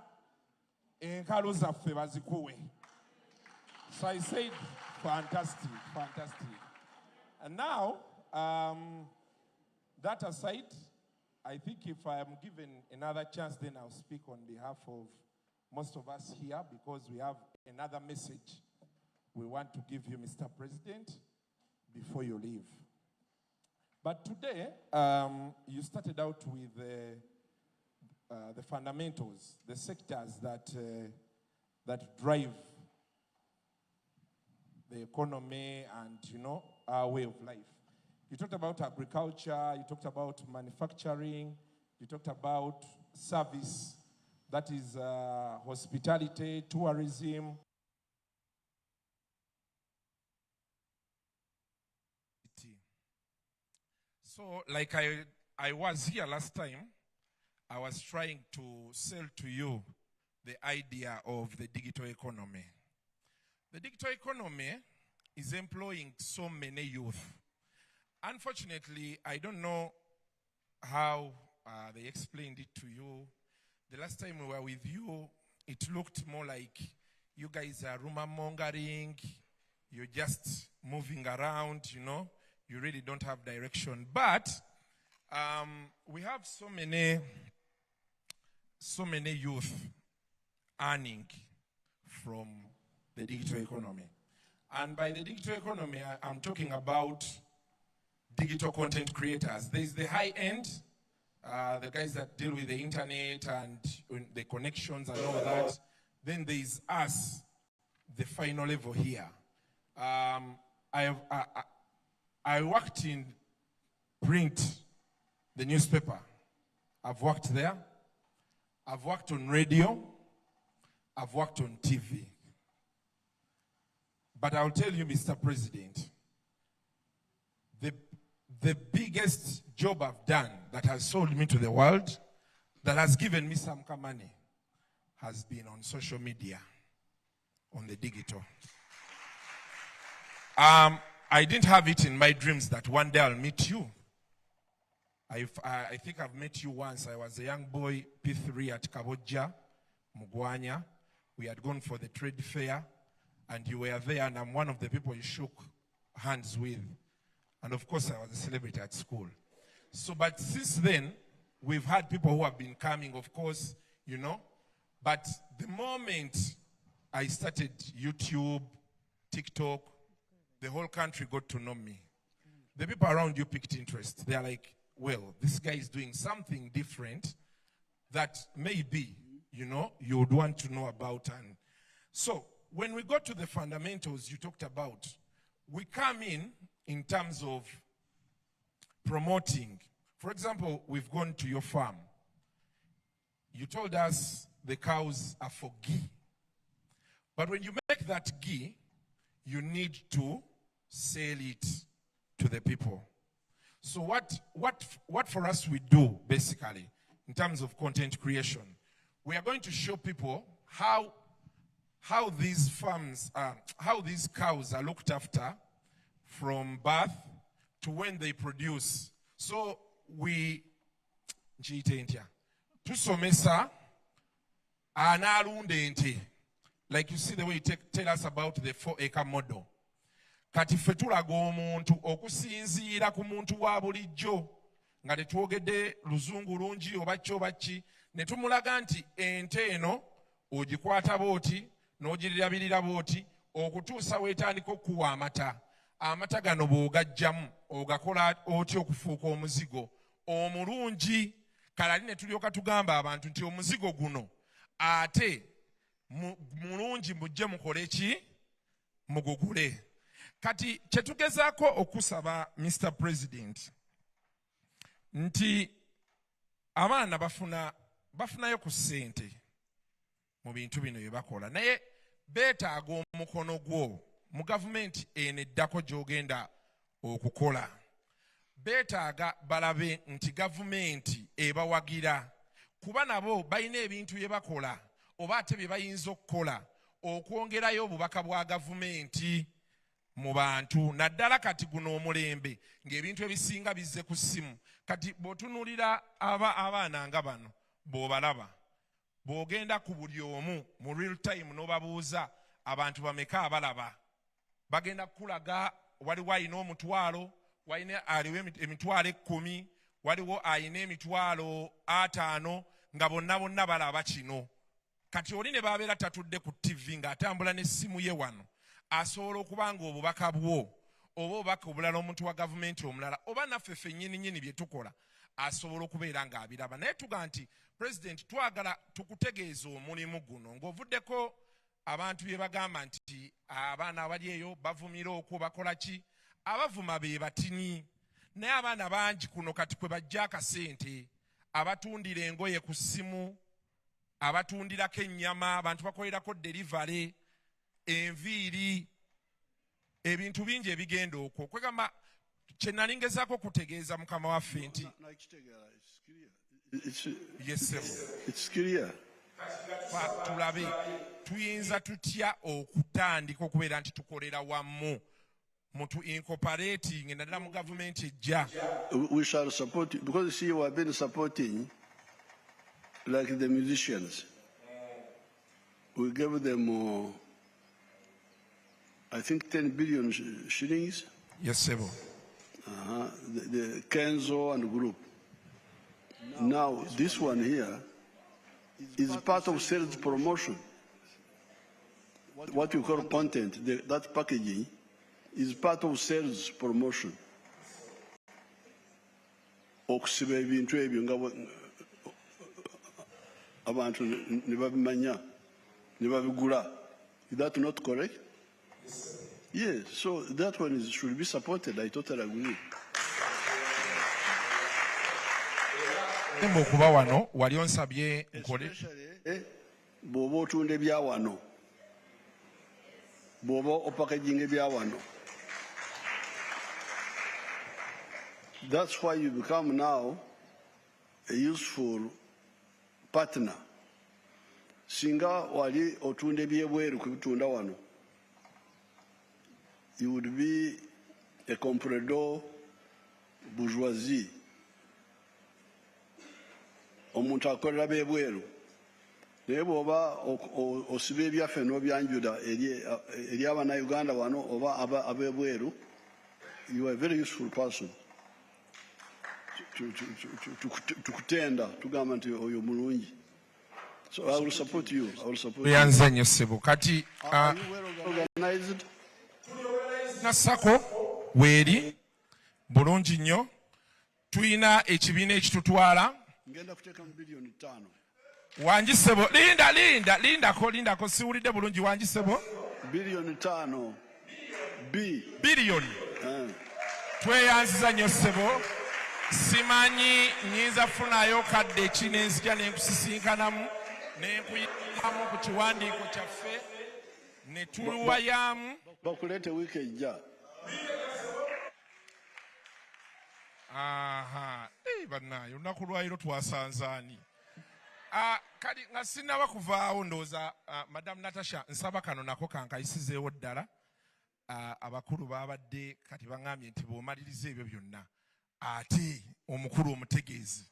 enkalu zaffe bazikuwe. So I said, fantastic, fantastic. And now, that aside, I think if I am given another chance, then I'll speak on behalf of most of us here, because we have another message we want to give you, Mr. President, before you leave. But today, you started out with the fundamentals, the sectors that drive the economy and, our way of life. You talked about agriculture, you talked about manufacturing, you talked about service, that is hospitality, tourism. So, like I was here last time, I was trying to sell to you the idea of the digital economy. The digital economy is employing so many youth. Unfortunately, I don't know how they explained it to you. The last time we were with you, it looked more like you guys are rumor mongering, you're just moving around, you really don't have direction. But we have so many youth earning from the digital economy. And by the digital economy, I'm talking about digital content creators. There's the high end, the guys that deal with the internet and the connections and all that. Then there's us, the final level here. I worked in print, the newspaper. I've worked there. I've worked on radio. I've worked on TV. But I'll tell you, Mr. President, the biggest job I've done that has sold me to the world, that has given me some money, has been on social media, on the digital. I didn't have it in my dreams that one day I'll meet you. I think I've met you once. I was a young boy, P3 at Kabojja, Mugwanya. We had gone for the trade fair, and you were there, and I'm one of the people you shook hands with. And of course, I was a celebrity at school. So, but since then, we've had people who have been coming, of course, you know. But the moment I started YouTube, TikTok, the whole country got to know me. The people around you picked interest. They're like, well, this guy is doing something different that maybe, you know, you would want to know about. And so when we got to the fundamentals you talked about, we come in terms of promoting. For example, we've gone to your farm. You told us the cows are for ghee. But when you make that ghee, you need to sell it to the people. So what for us we do, basically, in terms of content creation, we are going to show people how these farms, how these cows are looked after from birth to when they produce. So we, tusomesa analunde ente. Like you see the way you tell us about the 4-acre model. Kati ffe tulaga omuntu okusinziira ku muntu wa bulijjo nga tetwogedde luzungu lungi oba ki ne tumulaga nti ente eno ogikwata bw'oti n'ogirabirira bw'oti okutuusa weetandika okuwa amata. Amata gano bw'ogagyamu ogakola otya okufuuka omuzigo omulungi. Kalali ne tulyoka tugamba abantu nti omuzigo guno ate mulungi mujje mukole ki? Mugugule. Kati kyetugezaako okusaba Mr. President nti abaana bafunayo ku ssente mu bintu bino bye bakola, naye beetaaga omukono gwo mu gavumenti eno eddako gy'ogenda okukola. Beetaaga balabe nti gavumenti ebawagira, kuba nabo balina ebintu bye bakola oba ate bye bayinza okukola okwongerayo obubaka bwa gavumenti mu bantu. Naddala kati guno omulembe ng'ebintu ebisinga bizze ku ssimu. Kati bw'otunuulira abaana nga bano bw'obalaba, bw'ogenda ku buli omu mu real time n'obabuuza abantu bameka abalaba, bagenda kukulaga waliwo ayina omutwalo, aliwo emitwalo 10, waliwo ayina emitwalo 5, nga bonna balaba kino. Kati oli ne babeera tatudde ku TV ng'atambula n'essimu ye wano, asobola okuba nga obubaka bwo oba obubaka obulala omuntu wa gavumenti omulala oba naffe ffennyini bye tukola asobola okubeera ng'abiraba. Naye tuga nti President, twagala tukutegeeza omulimu guno ng'ovuddeko abantu bye bagamba nti abaana abali eyo bavumira okwo bakola ki. Abavuma be batini, naye abaana bangi kuno kati kwe bajja akasente, abatundira engoye ku ssimu, abatundirako ennyama, abantu bakolerako delivery, enviiri, ebintu bingi ebigenda okwo. Kwegamba kye nali ngezaako kutegeeza mukama waffe nti It's clear. Tulabe tuyinza tutya okutandika okubeera nti tukolera wamu mutu incorporating naddala mu gavumenti ejja. We shall support you because you see we have been supporting like the musicians. We gave them I think 10 billion shillings. Yes, sir. The Kenzo and group. Now this one here is part of sales promotion. what you call content, that packaging, is part of sales promotion. Okusiba ebintu ebyo nga abantu ne babimanya ne babigula. Is that not correct? Yes, so that one should be supported. I totally agree. Okuba wano wali onsabye nkole bw'oba otunda ebya wano, bw'oba opackaging ebya wano. That's why you become now a useful partner. Singa wali otunda ebyebweru kubitunda wano, you would be a comprador bourgeoisie. Omuntu akolera bebweru. Naye bw'oba osiba ebyaffe n'obyanjula eri Abannayuganda wano oba abebweru, you are a very useful person. Tukutenda, tugamba nti oyo mulungi. So I will support you. I will support you. Yanze nnyo ssebo kati Are you well organized? Nassako weeri bulungi nnyo. Tuyina ekibiina ekitutwala. Ngenda kuteeka mu billioni 5. Wangi ssebo, lindako siwulidde bulungi. Wangi ssebo, billioni 5. biliyoni. Tweyanziza nnyo ssebo. Simanyi nyinza funayo kadde ekinenzija nenkusisinkanamu nenkuyitamu ku kiwandiiko kyaffe ne tuluwayamu. Bakuleete wiiki ejja. Aha, bannaayo olunaku lwaliro twasanzaani. Kati nga sinnaba kuvaawo ndowooza Madamu Natasha nsaba kano nako kankayisizeewo ddala. Abakulu babadde kati baŋŋambye nti bw'omaliriza ebyo byonna ate omukulu omutegeezi.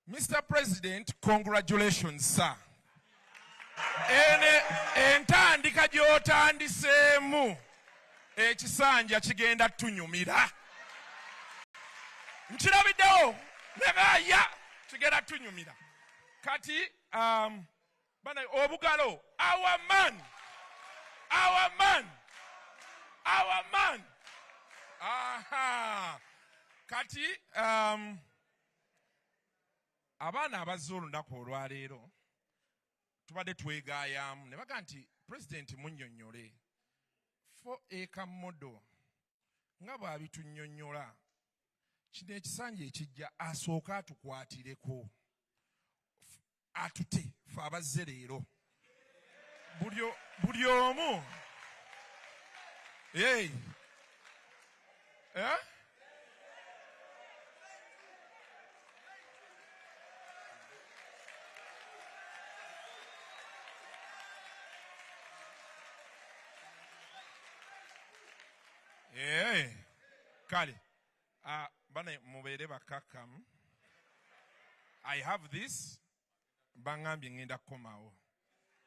Mr. President, congratulations, sir. Entandika gy'otandiseemu ekisanja kigenda tunyumira. Nkirabiddewo nebaaya kigenda tunyumira. Kati bana obugalo, our man. Aha. Kati abaana abazze olunaku olwaleero tubadde twegaayamu ne baga nti Pulezidenti munnyonnyole fo ekamodo nga bw'abitunnyonnyola kino ekisanja ekijja asooka atukwatireko atute fe abazze leero buli omu kale bane mubeere bakakkamu. I have this baŋŋambye ŋŋenda kukomawo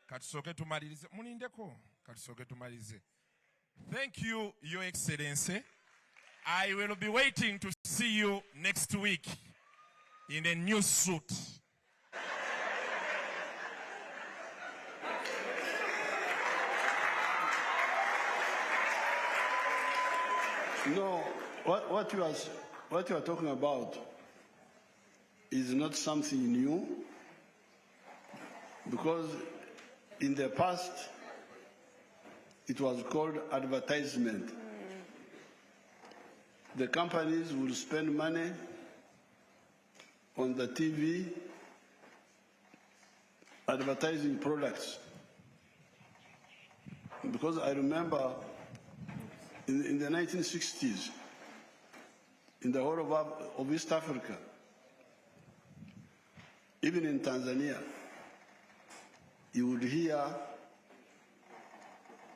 katusooke tumalirize. Mulindeko katusooke tumalirize. Thank you, Your Excellency. I will be waiting to see you next week in a new suit. No, what you are talking about is not something new, because in the past it was called advertisement. The companies will spend money on the TV advertising products. Because I remember in the 1960s, in the whole of East Africa, even in Tanzania, you would hear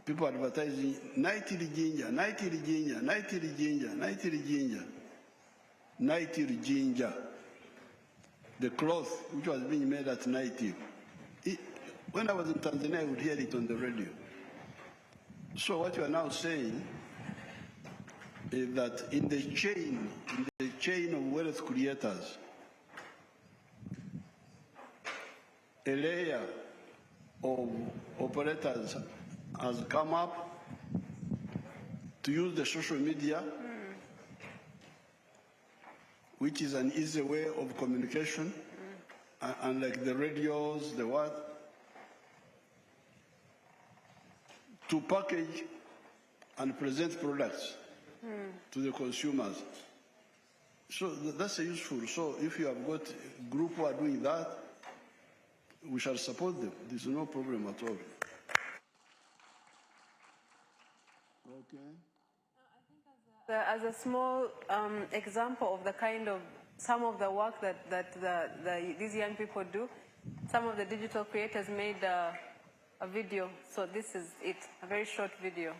people advertising Naitiri ginger, Naitiri ginger, Naitiri ginger, Naitiri ginger, Naitiri ginger. The cloth which was being made at Naitiri. When I was in Tanzania, I would hear it on the radio. So what you are now saying is that in the chain of wealth creators, a layer of operators has come up to use the social media, which is an easy way of communication, unlike the radios, the what, to package and present products to the consumers. So that's useful. So if you have got a group who are doing that, we shall support them. There's no problem at all. Okay. As a small example of the kind of some of the work that these young people do, some of the digital creators made a video. So this is it, a very short video.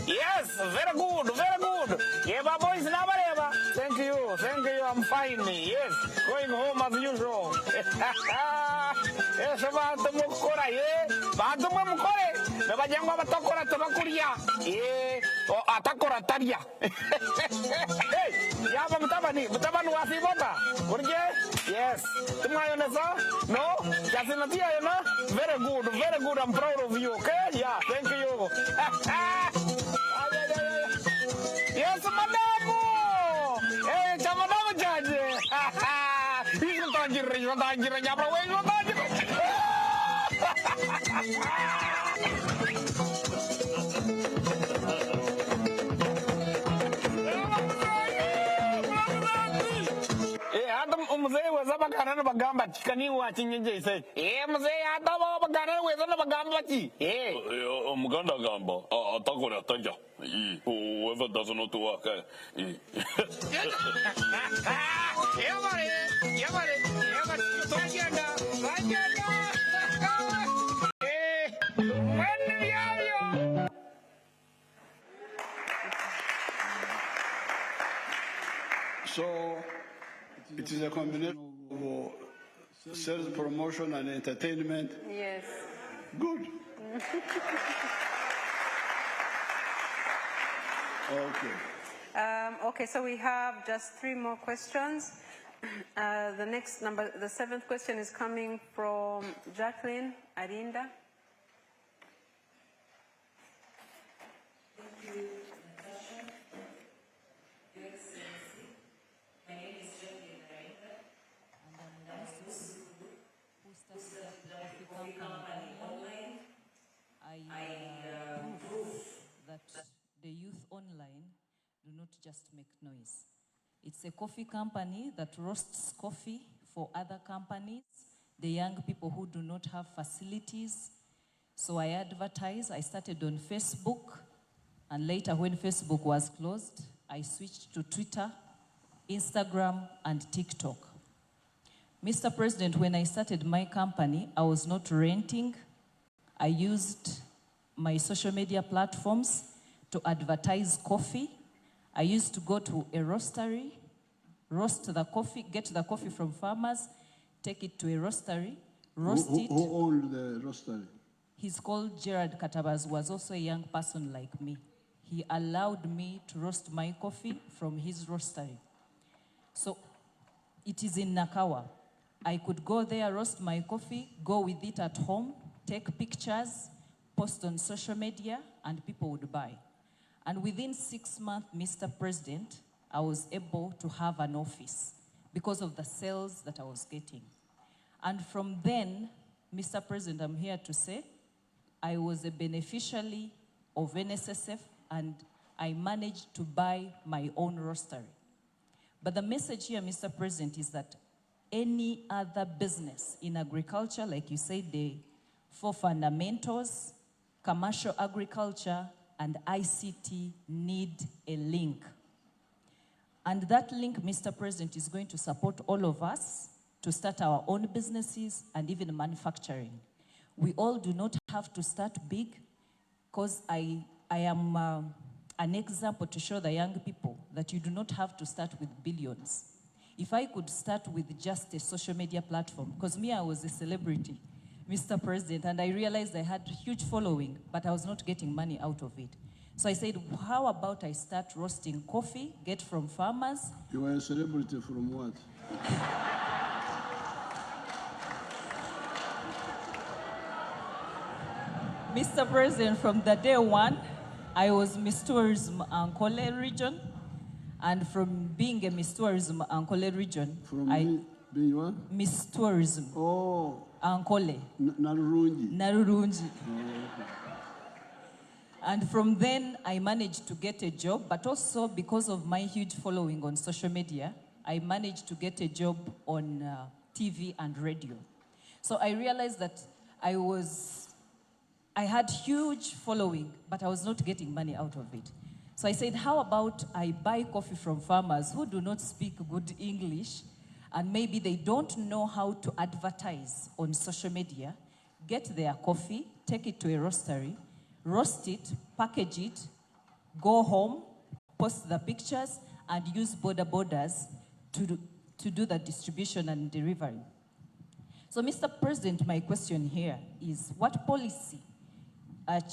Yes, very good, very good. Eva boys never ever. Thank you, I'm fine. Yes, going home as usual. Yes, Batumukora, Batumukore, the Bajanga Batokora Tabakuria, Atakora Tadia. Hey, Yabam Tabani, Bataban Wasibota. Yes, Tumayonesa? No? Jasinatia, very good, I'm proud of you, okay? Yeah, thank you. Yes, madam. Hey, madam judge. He's not mzee weza bagana na bagamba chikani watching nje say mzee ataba bagana weza na bagamba chi muganda gamba atakora atanja whoever doesn't know to work So it is a combination of sales promotion and entertainment. Yes. Good. Okay. Okay, so we have just 3 more questions. The 7th question is coming from Jacqueline Arinda. Thank you, Natasha. Your Excellency, my name is Jacqueline Arinda, and I'm the Kisozi who started up the coffee company online. I prove that the youth online do not just make noise. It's a coffee company that roasts coffee for other companies, the young people who do not have facilities. So I advertise. I started on Facebook, and later when Facebook was closed, I switched to Twitter, Instagram, and TikTok. Mr. President, when I started my company, I was not renting. I used my social media platforms to advertise coffee. I used to go to a roastery, roast the coffee, get the coffee from farmers, take it to a roastery, roast it. Who owned the roastery? He's called Gerard Katabaz, was also a young person like me. He allowed me to roast my coffee from his roastery. So it is in Nakawa. I could go there, roast my coffee, go with it at home, take pictures, post on social media, and people would buy. And within 6 months, Mr. President, I was able to have an office because of the sales that I was getting. And from then, Mr. President, I'm here to say, I was a beneficiary of NSSF, and I managed to buy my own roastery. But the message here, Mr. President, is that any other business in agriculture, like you said, the 4 fundamentals, commercial agriculture, and ICT need a link. And that link, Mr. President, is going to support all of us to start our own businesses and even manufacturing. We all do not have to start big, because I an example to show the young people that you do not have to start with billions. If I could start with just a social media platform, because me, I was a celebrity, Mr. President, and I realized I had a huge following, but I was not getting money out of it. So I said, how about I start roasting coffee, get from farmers? You were a celebrity from what? Mr. President, from the day one, I was Miss Tourism Ankole region. And from being a Miss Tourism Ankole region, being what? Miss Tourism. Oh. Ankole. Narurunji. Narurunji. Oh, okay. And from then, I managed to get a job, but also because of my huge following on social media, I managed to get a job on TV and radio. So I realized that I had huge following, but I was not getting money out of it. So I said, how about I buy coffee from farmers who do not speak good English, and maybe they don't know how to advertise on social media, get their coffee, take it to a roastery, roast it, package it, go home, post the pictures, and use border borders to do the distribution and delivery. So, Mr. President, my question here is, what policy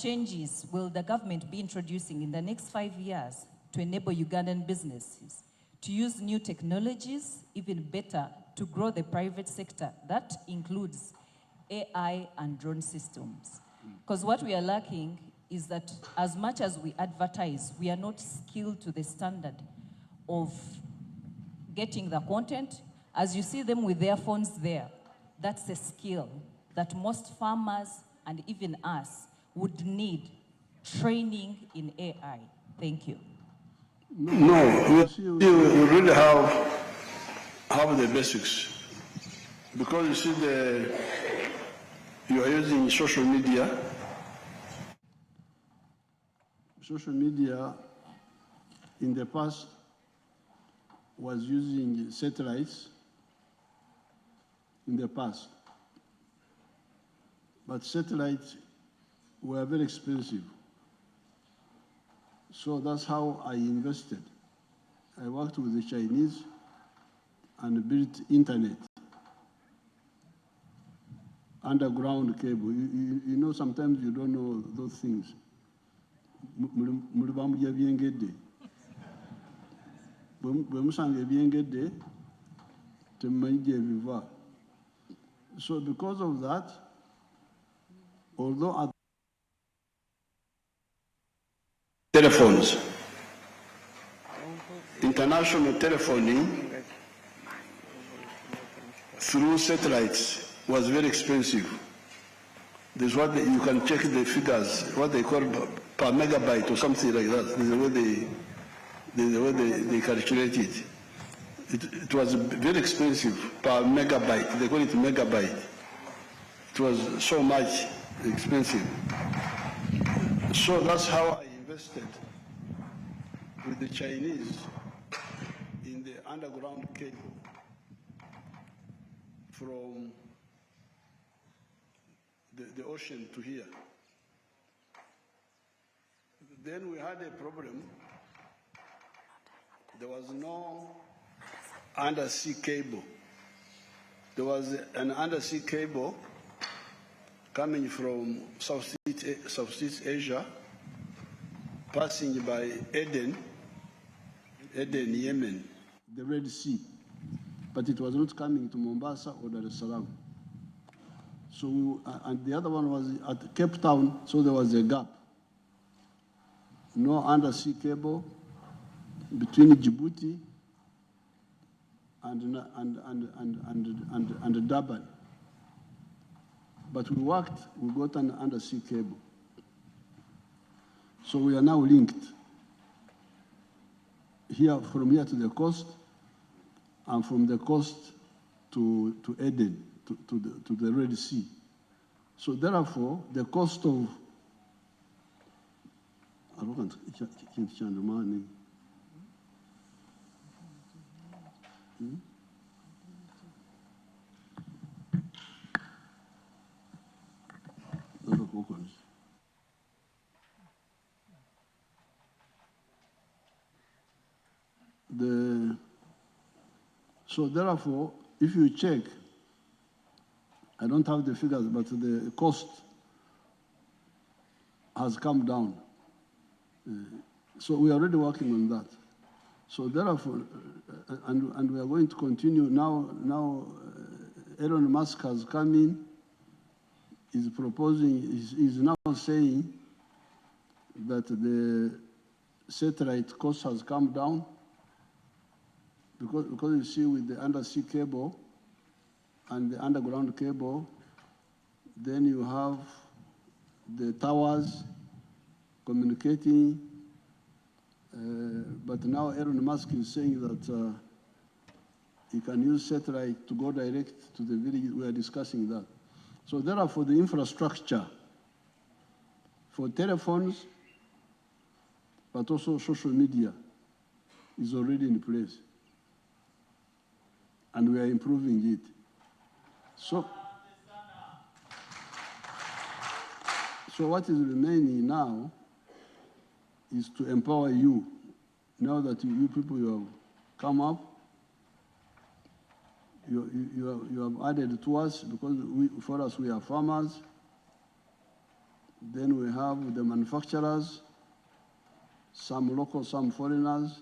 changes will the government be introducing in the next 5 years to enable Ugandan businesses to use new technologies, even better, to grow the private sector? That includes AI and drone systems. Because what we are lacking is that as much as we advertise, we are not skilled to the standard of getting the content. As you see them with their phones there, that's a skill that most farmers and even us would need training in AI. Thank you. No, we really have the basics. Because you see, you are using social media. Social media in the past was using satellites in the past. But satellites were very expensive. So that's how I invested. I worked with the Chinese and built internet, underground cable. You know, sometimes you don't know those things. So because of that, although telephones, international telephoning through satellites was very expensive. There's what you can check the figures, what they call per megabyte or something like that. There's the way they calculate it. It was very expensive per megabyte. They call it megabyte. It was so much expensive. So that's how I invested with the Chinese in the underground cable from the ocean to here. Then we had a problem. There was no undersea cable. There was an undersea cable coming from Southeast Asia, passing by Aden, Yemen. The Red Sea, but it was not coming to Mombasa or Dar es Salaam. So, and the other one was at Cape Town, so there was a gap. No undersea cable between Djibouti and Durban. But we worked, we got an undersea cable. So we are now linked here, from here to the coast, and from the coast to Aden, to the Red Sea. So therefore, the cost of So therefore, if you check, I don't have the figures, but the cost has come down. So we are already working on that. So therefore, and we are going to continue now. Elon Musk has come in, is proposing, is now saying that the satellite cost has come down because you see with the undersea cable and the underground cable, then you have the towers communicating. But now Elon Musk is saying that he can use satellite to go direct to the village. We are discussing that. So therefore, the infrastructure for telephones, but also social media, is already in place. And we are improving it. So what is remaining now is to empower you. Now that you people, you have come up, you have added to us, because for us, we are farmers. Then we have the manufacturers, some local, some foreigners.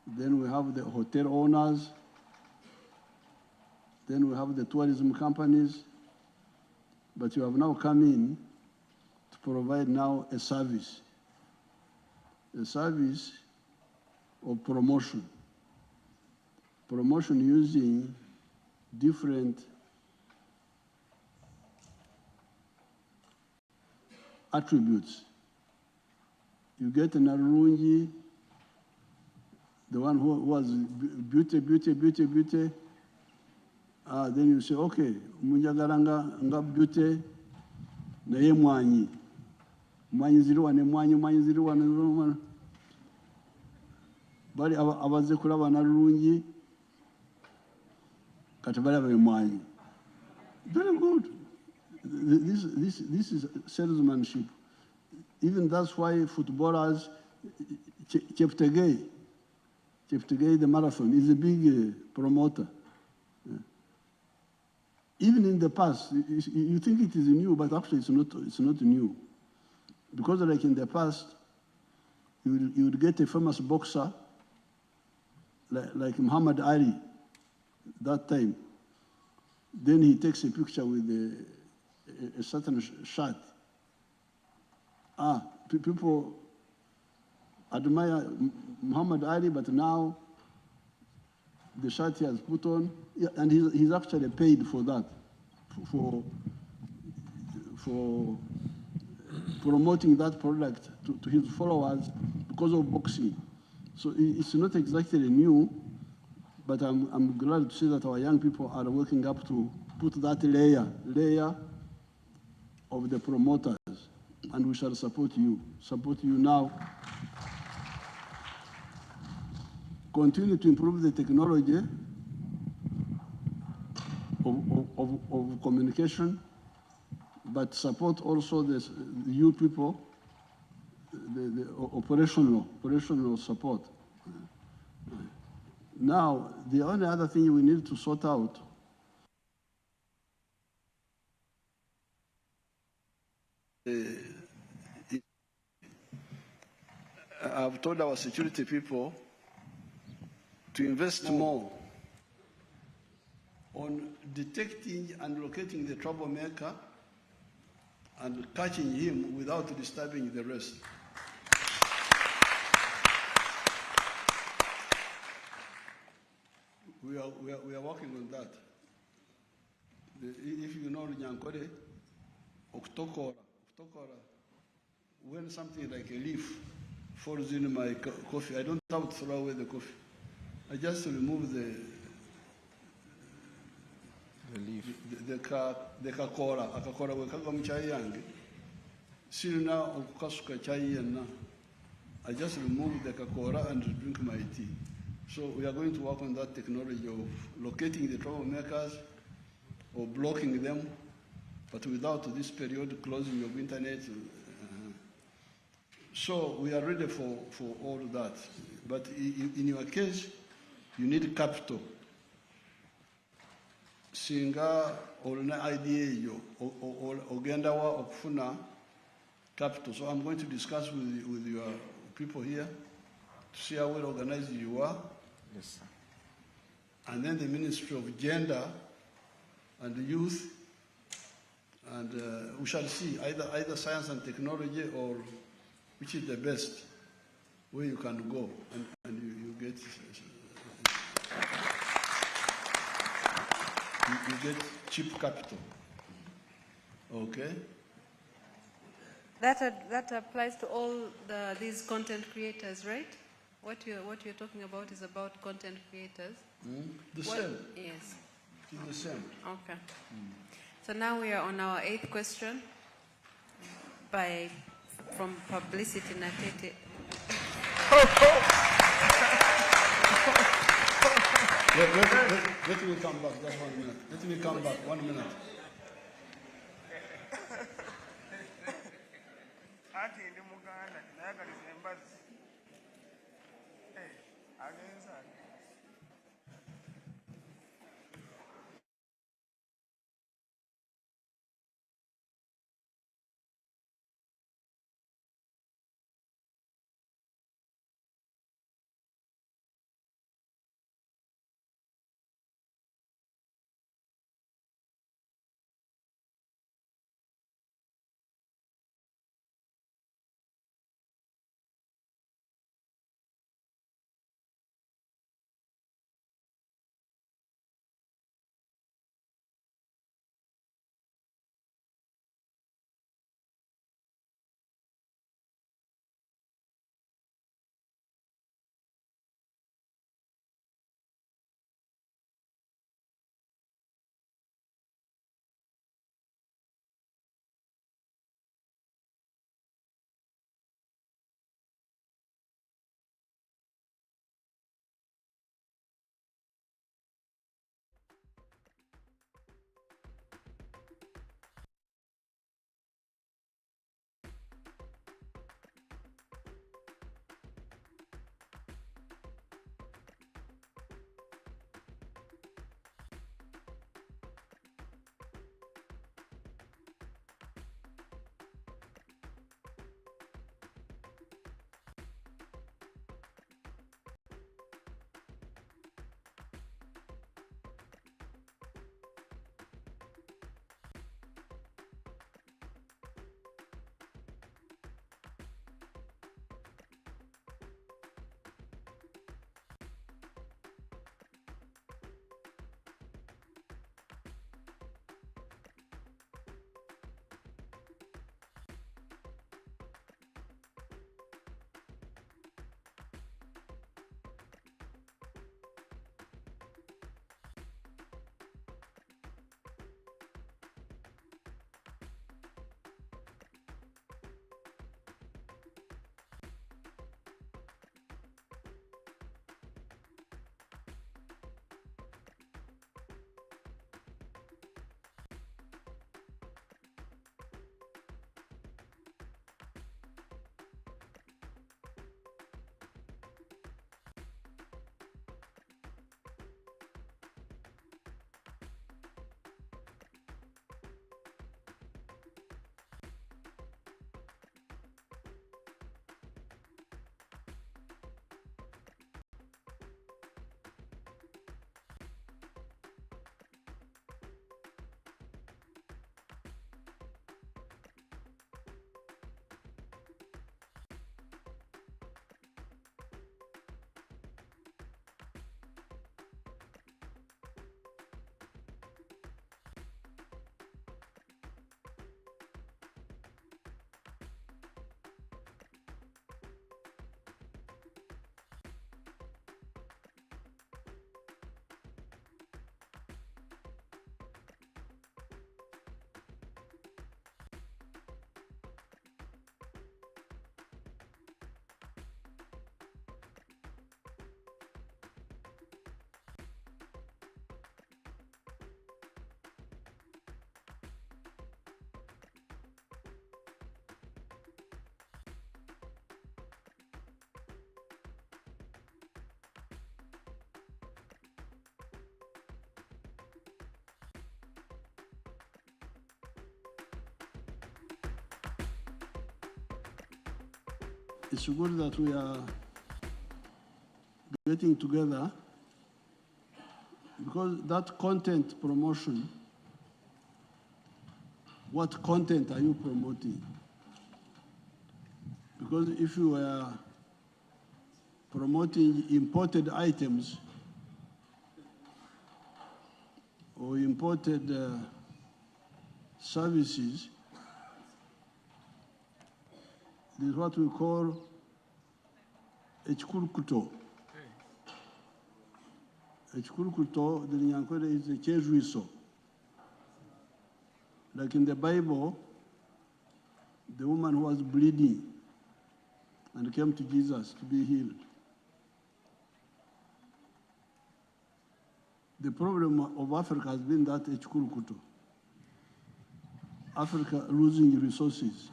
Then we have the hotel owners. Then we have the tourism companies. But you have now come in to provide now a service of promotion using different attributes. You get an Arungi, the one who was beauty. Then you say, okay, munjagaranga nga beauty na ye mwanyi ziriwane. Bali abaze kulaba na Arungi kati bali abemwanyi. Very good. This is salesmanship. Even that's why footballers, Cheptegei, the marathon, is a big promoter. Even in the past, you think it is new, but actually it's not new. Because like in the past, you would get a famous boxer, like Muhammad Ali, that time. Then he takes a picture with a certain shirt. People admire Muhammad Ali, but now the shirt he has put on, and he's actually paid for that, for promoting that product to his followers because of boxing. So it's not exactly new, but I'm glad to see that our young people are waking up to put that layer of the promoters, and we shall support you now. Continue to improve the technology of communication, but support also you people, the operational support. Now, the only other thing we need to sort out I've told our security people to invest more on detecting and locating the troublemaker and catching him without disturbing the rest. We are working on that. If you know Nyankore, Oktokora, when something like a leaf falls in my coffee, I don't have to throw away the coffee. I just remove the leaf. The kakora, akakora wekaga mchai yange. Sirina okukasuka chai yanna. I just remove the kakora and drink my tea. So we are going to work on that technology of locating the troublemakers or blocking them, but without this period closing of internet. So we are ready for all that. But in your case, you need capital. Singa olina idea yo ogenda wa okufuna capital. So I'm going to discuss with your people here to see how well organized you are. Yes, sir. And then the Ministry of Gender and Youth, and we shall see either science and technology or which is the best where you can go and you get you get cheap capital. Okay. That applies to all these content creators, right? What you're talking about is about content creators. The same. Yes. It's the same. Okay. So now we are on our 8th question from Publicity Natete. Let me come back just 1 minute. Let me come back 1 minute. Ati ndi muganda nayagaliza embazi agenza it's good that we are getting together, because that content promotion, what content are you promoting? Because if you were promoting imported items or imported services, this is what we call echikurukuto. Echikurukuto, the Nyankwere, is a chejuiso. Like in the Bible, the woman who was bleeding and came to Jesus to be healed. The problem of Africa has been that echikurukuto. Africa losing resources.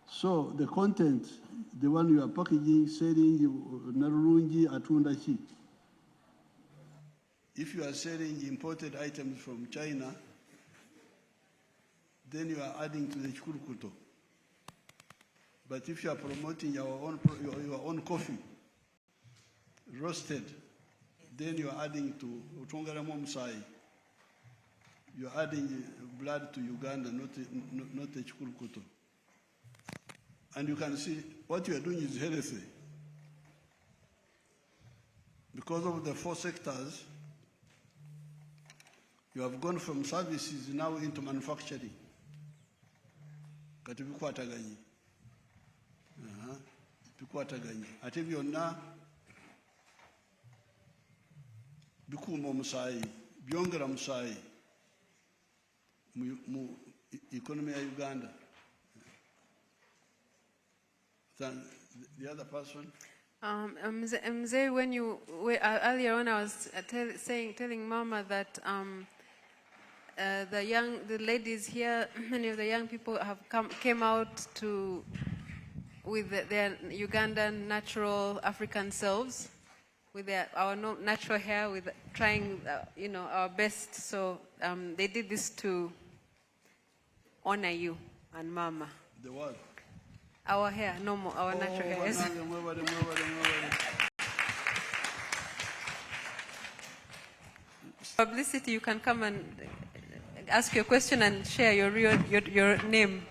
So the content, the one you are packaging, selling, narungi, atundachi. If you are selling imported items from China, then you are adding to the chikurukuto. But if you are promoting your own coffee, roasted, then you are adding to Utongaramo Musai. You are adding blood to Uganda, not the chikurukuto. And you can see what you are doing is healthy. Because of the 4 sectors, you have gone from services now into manufacturing. Kati bikwataganye. Bikwataganye. Ate byonna bikuuma omusaayi, byongera musaayi mu economy ya Uganda. The other person? Mzee, when you earlier on, I was telling Mama that the ladies here, many of the young people have came out with their Ugandan natural African selves, with our natural hair, with trying our best. So they did this to honor you and Mama. The what? Our hair, normal, our natural hair. Yes. Publicity, you can come and ask your question and share your name.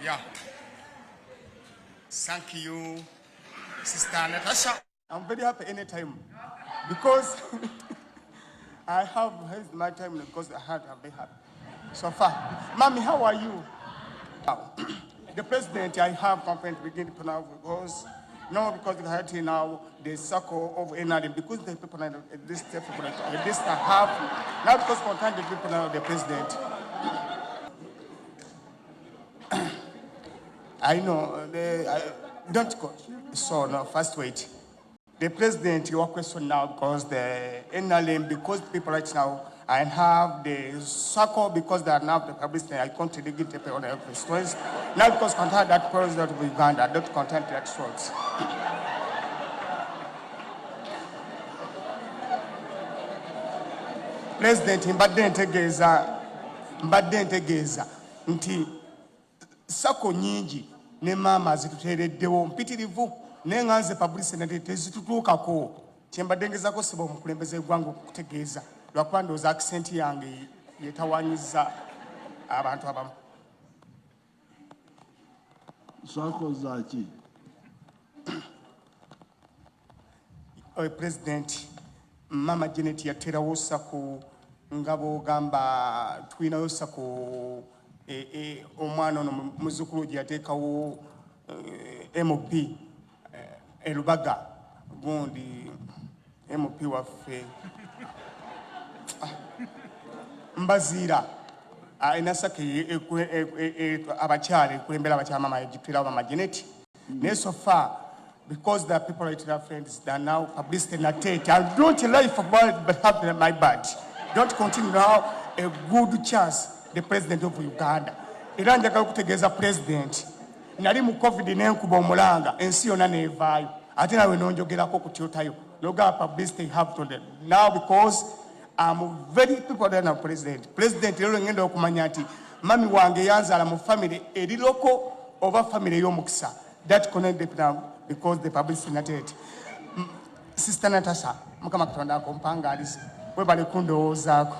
Yeah. Thank you, Sister Natasha. I'm very happy anytime because I have had my time because I'm very happy. So far, Mommy, how are you? The president, I have complaint begin now because because the had now the circle of NRM because the people at this step at this have now because contact the people now the president. I know, don't go. So, no, first wait. The president, your question now, because the NLM, because people right now, I have the circle because they are now the publicity, I can't really get the on the questions. Now, because contact that president of Uganda, don't contact that source. President, mbadde ntegeeza nti sako nyingi ne maama zituteereddewo mpitirivu naye nga nze publicity tezitutuukako kyembadde ngezaako siba omukulembeze gwange okutegeeza lwakuba ndowooza akisenti yange yeetawaanyiza abantu abamu. Sako zaki? President, Mama Janet yateerawo sako nga bw'ogamba tulinayo sako omwana ono muzzukulu gye yateekawo MP Elubaga gundi MP waffe Mbaziira alina sako abakyala ekulembera abakyala Mama yagitwirawo Mama Janet naye so far because the people right now friends they are now publicity in a tate. I don't lie for bad but have my bad. Don't continue now a good chance the president of Uganda. Era njagala kutegeeza president nali mu covid n'enkuba omulanga ensi yonna neevaayo ate nawe nonjogerako kutyotayo loga publicity have to them now because I'm very people that are president lero ngenda okumanya nti mami wange yanzaala mu family eri loko oba family y'omukisa that connected now because the publicity nated sister Natasha mukama katonda akompangalize webale kundowoozaako.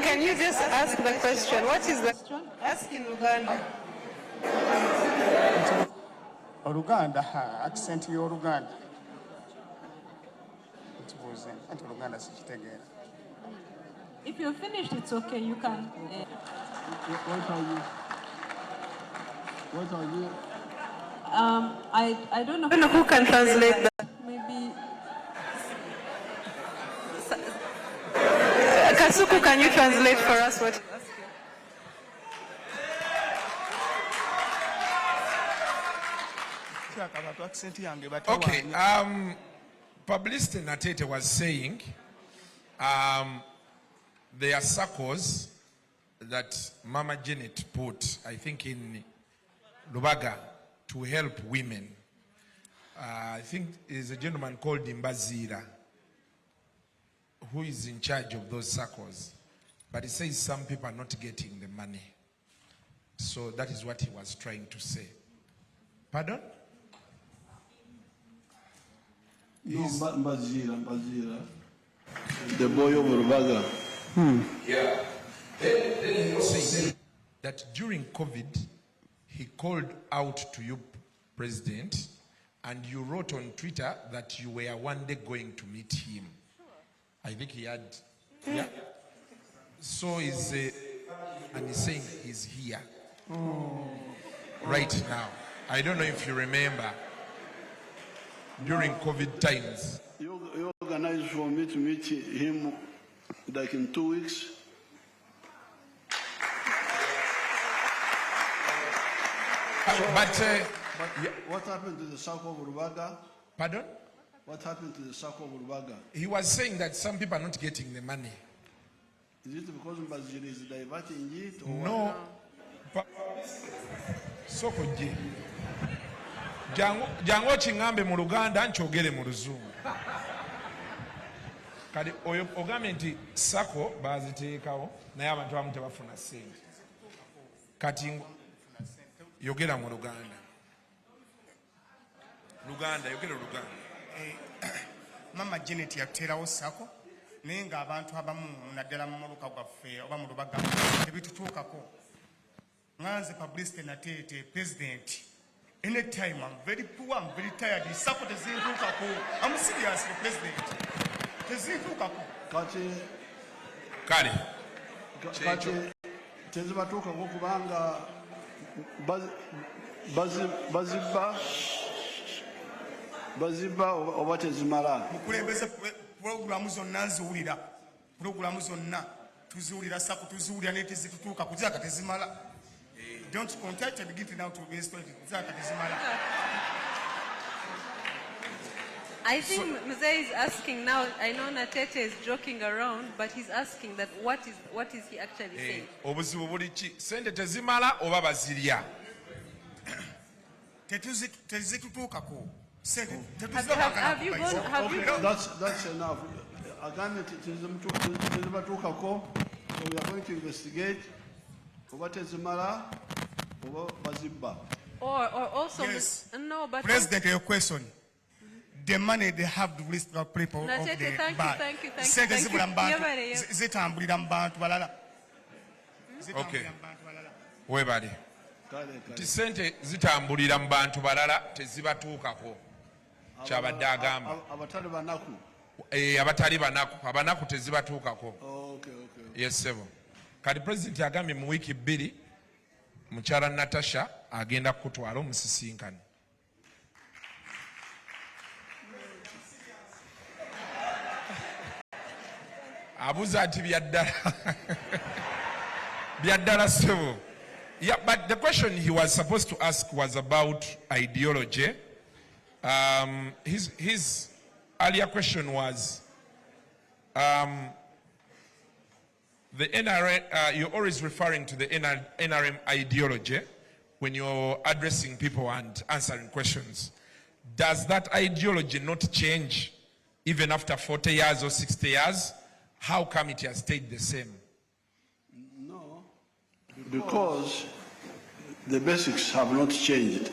Can you just ask the question? What is the question? Ask in Uganda. Oluganda, accent y'Oluganda. If you're finished, it's okay. You can. What are you? I don't know. I don't know who can translate that. Maybe. Kasuku, can you translate for us what? Okay, Publicity Natete was saying there are circles that Mama Janet put, I think, in Lubaga to help women. I think there's a gentleman called Imbazira who is in charge of those circles. But he says some people are not getting the money. So that is what he was trying to say. Pardon? No, Mbazira. The boy of Rubaga. Yeah. Then he said that during COVID, he called out to you, President, and you wrote on Twitter that you were one day going to meet him. I think he had, yeah. So he's, and he's saying he's here right now. I don't know if you remember during COVID times. You organized for me to meet him like in 2 weeks. But what happened to the circle of Rubaga? Pardon? What happened to the circle of Rubaga? He was saying that some people are not getting the money. Is it because Mbazira is diverting it? Or no. Soko je. Jango chingambe mu Luganda nchogere mu Luzungu. Kadi ogambe nti sako baziteekawo naye abantu abamu tebafuna ssente. Kati yogera mu Luganda. Yogera Luganda. Mama Janet yateerawo sako naye ng'abantu abamu naddala mu muluka gwaffe oba mu Lubaga tebitutuukako. Nganze Publicity Natete president. Anytime I'm very poor, I'm very tired. The support is in Tukako. I'm serious, the president. Tezi Tukako. Kale. Tezi Tukako kubanga baziba oba tezimala. Mukulembeze programu zonna nziwulira. Programu zonna tuziwulira sako tuziwulira ne tezitutuuka kugira katezimala. Don't contact and get now to be story. I think Mzee is asking now. I know Natete is joking around, but he's asking that what is he actually saying? Obuzibu buli ki sente tezimala oba bazirya. Tezitutuukako. Have you gone? That's enough. Again, tezibatuukako. So we are going to investigate. Or also yes. No, but President, your question. The money they have to list of people of the thank you. Okay. Webali. Tisente zitambulira mu bantu balala tezibatuukako. Kyabadde agamba. Abatali banaku. Abanaku tezibatuukako. Okay. Yes, sebo. Kati President agambye mu wiiki 2 mukyala Natasha agenda kutwala omusisinkano. Abuza ati byaddala. Byaddala ssebo. Yeah, but the question he was supposed to ask was about ideology. His earlier question was, the NRM, you're always referring to the NRM ideology when you're addressing people and answering questions. Does that ideology not change even after 40 years or 60 years? How come it has stayed the same? No, because the basics have not changed.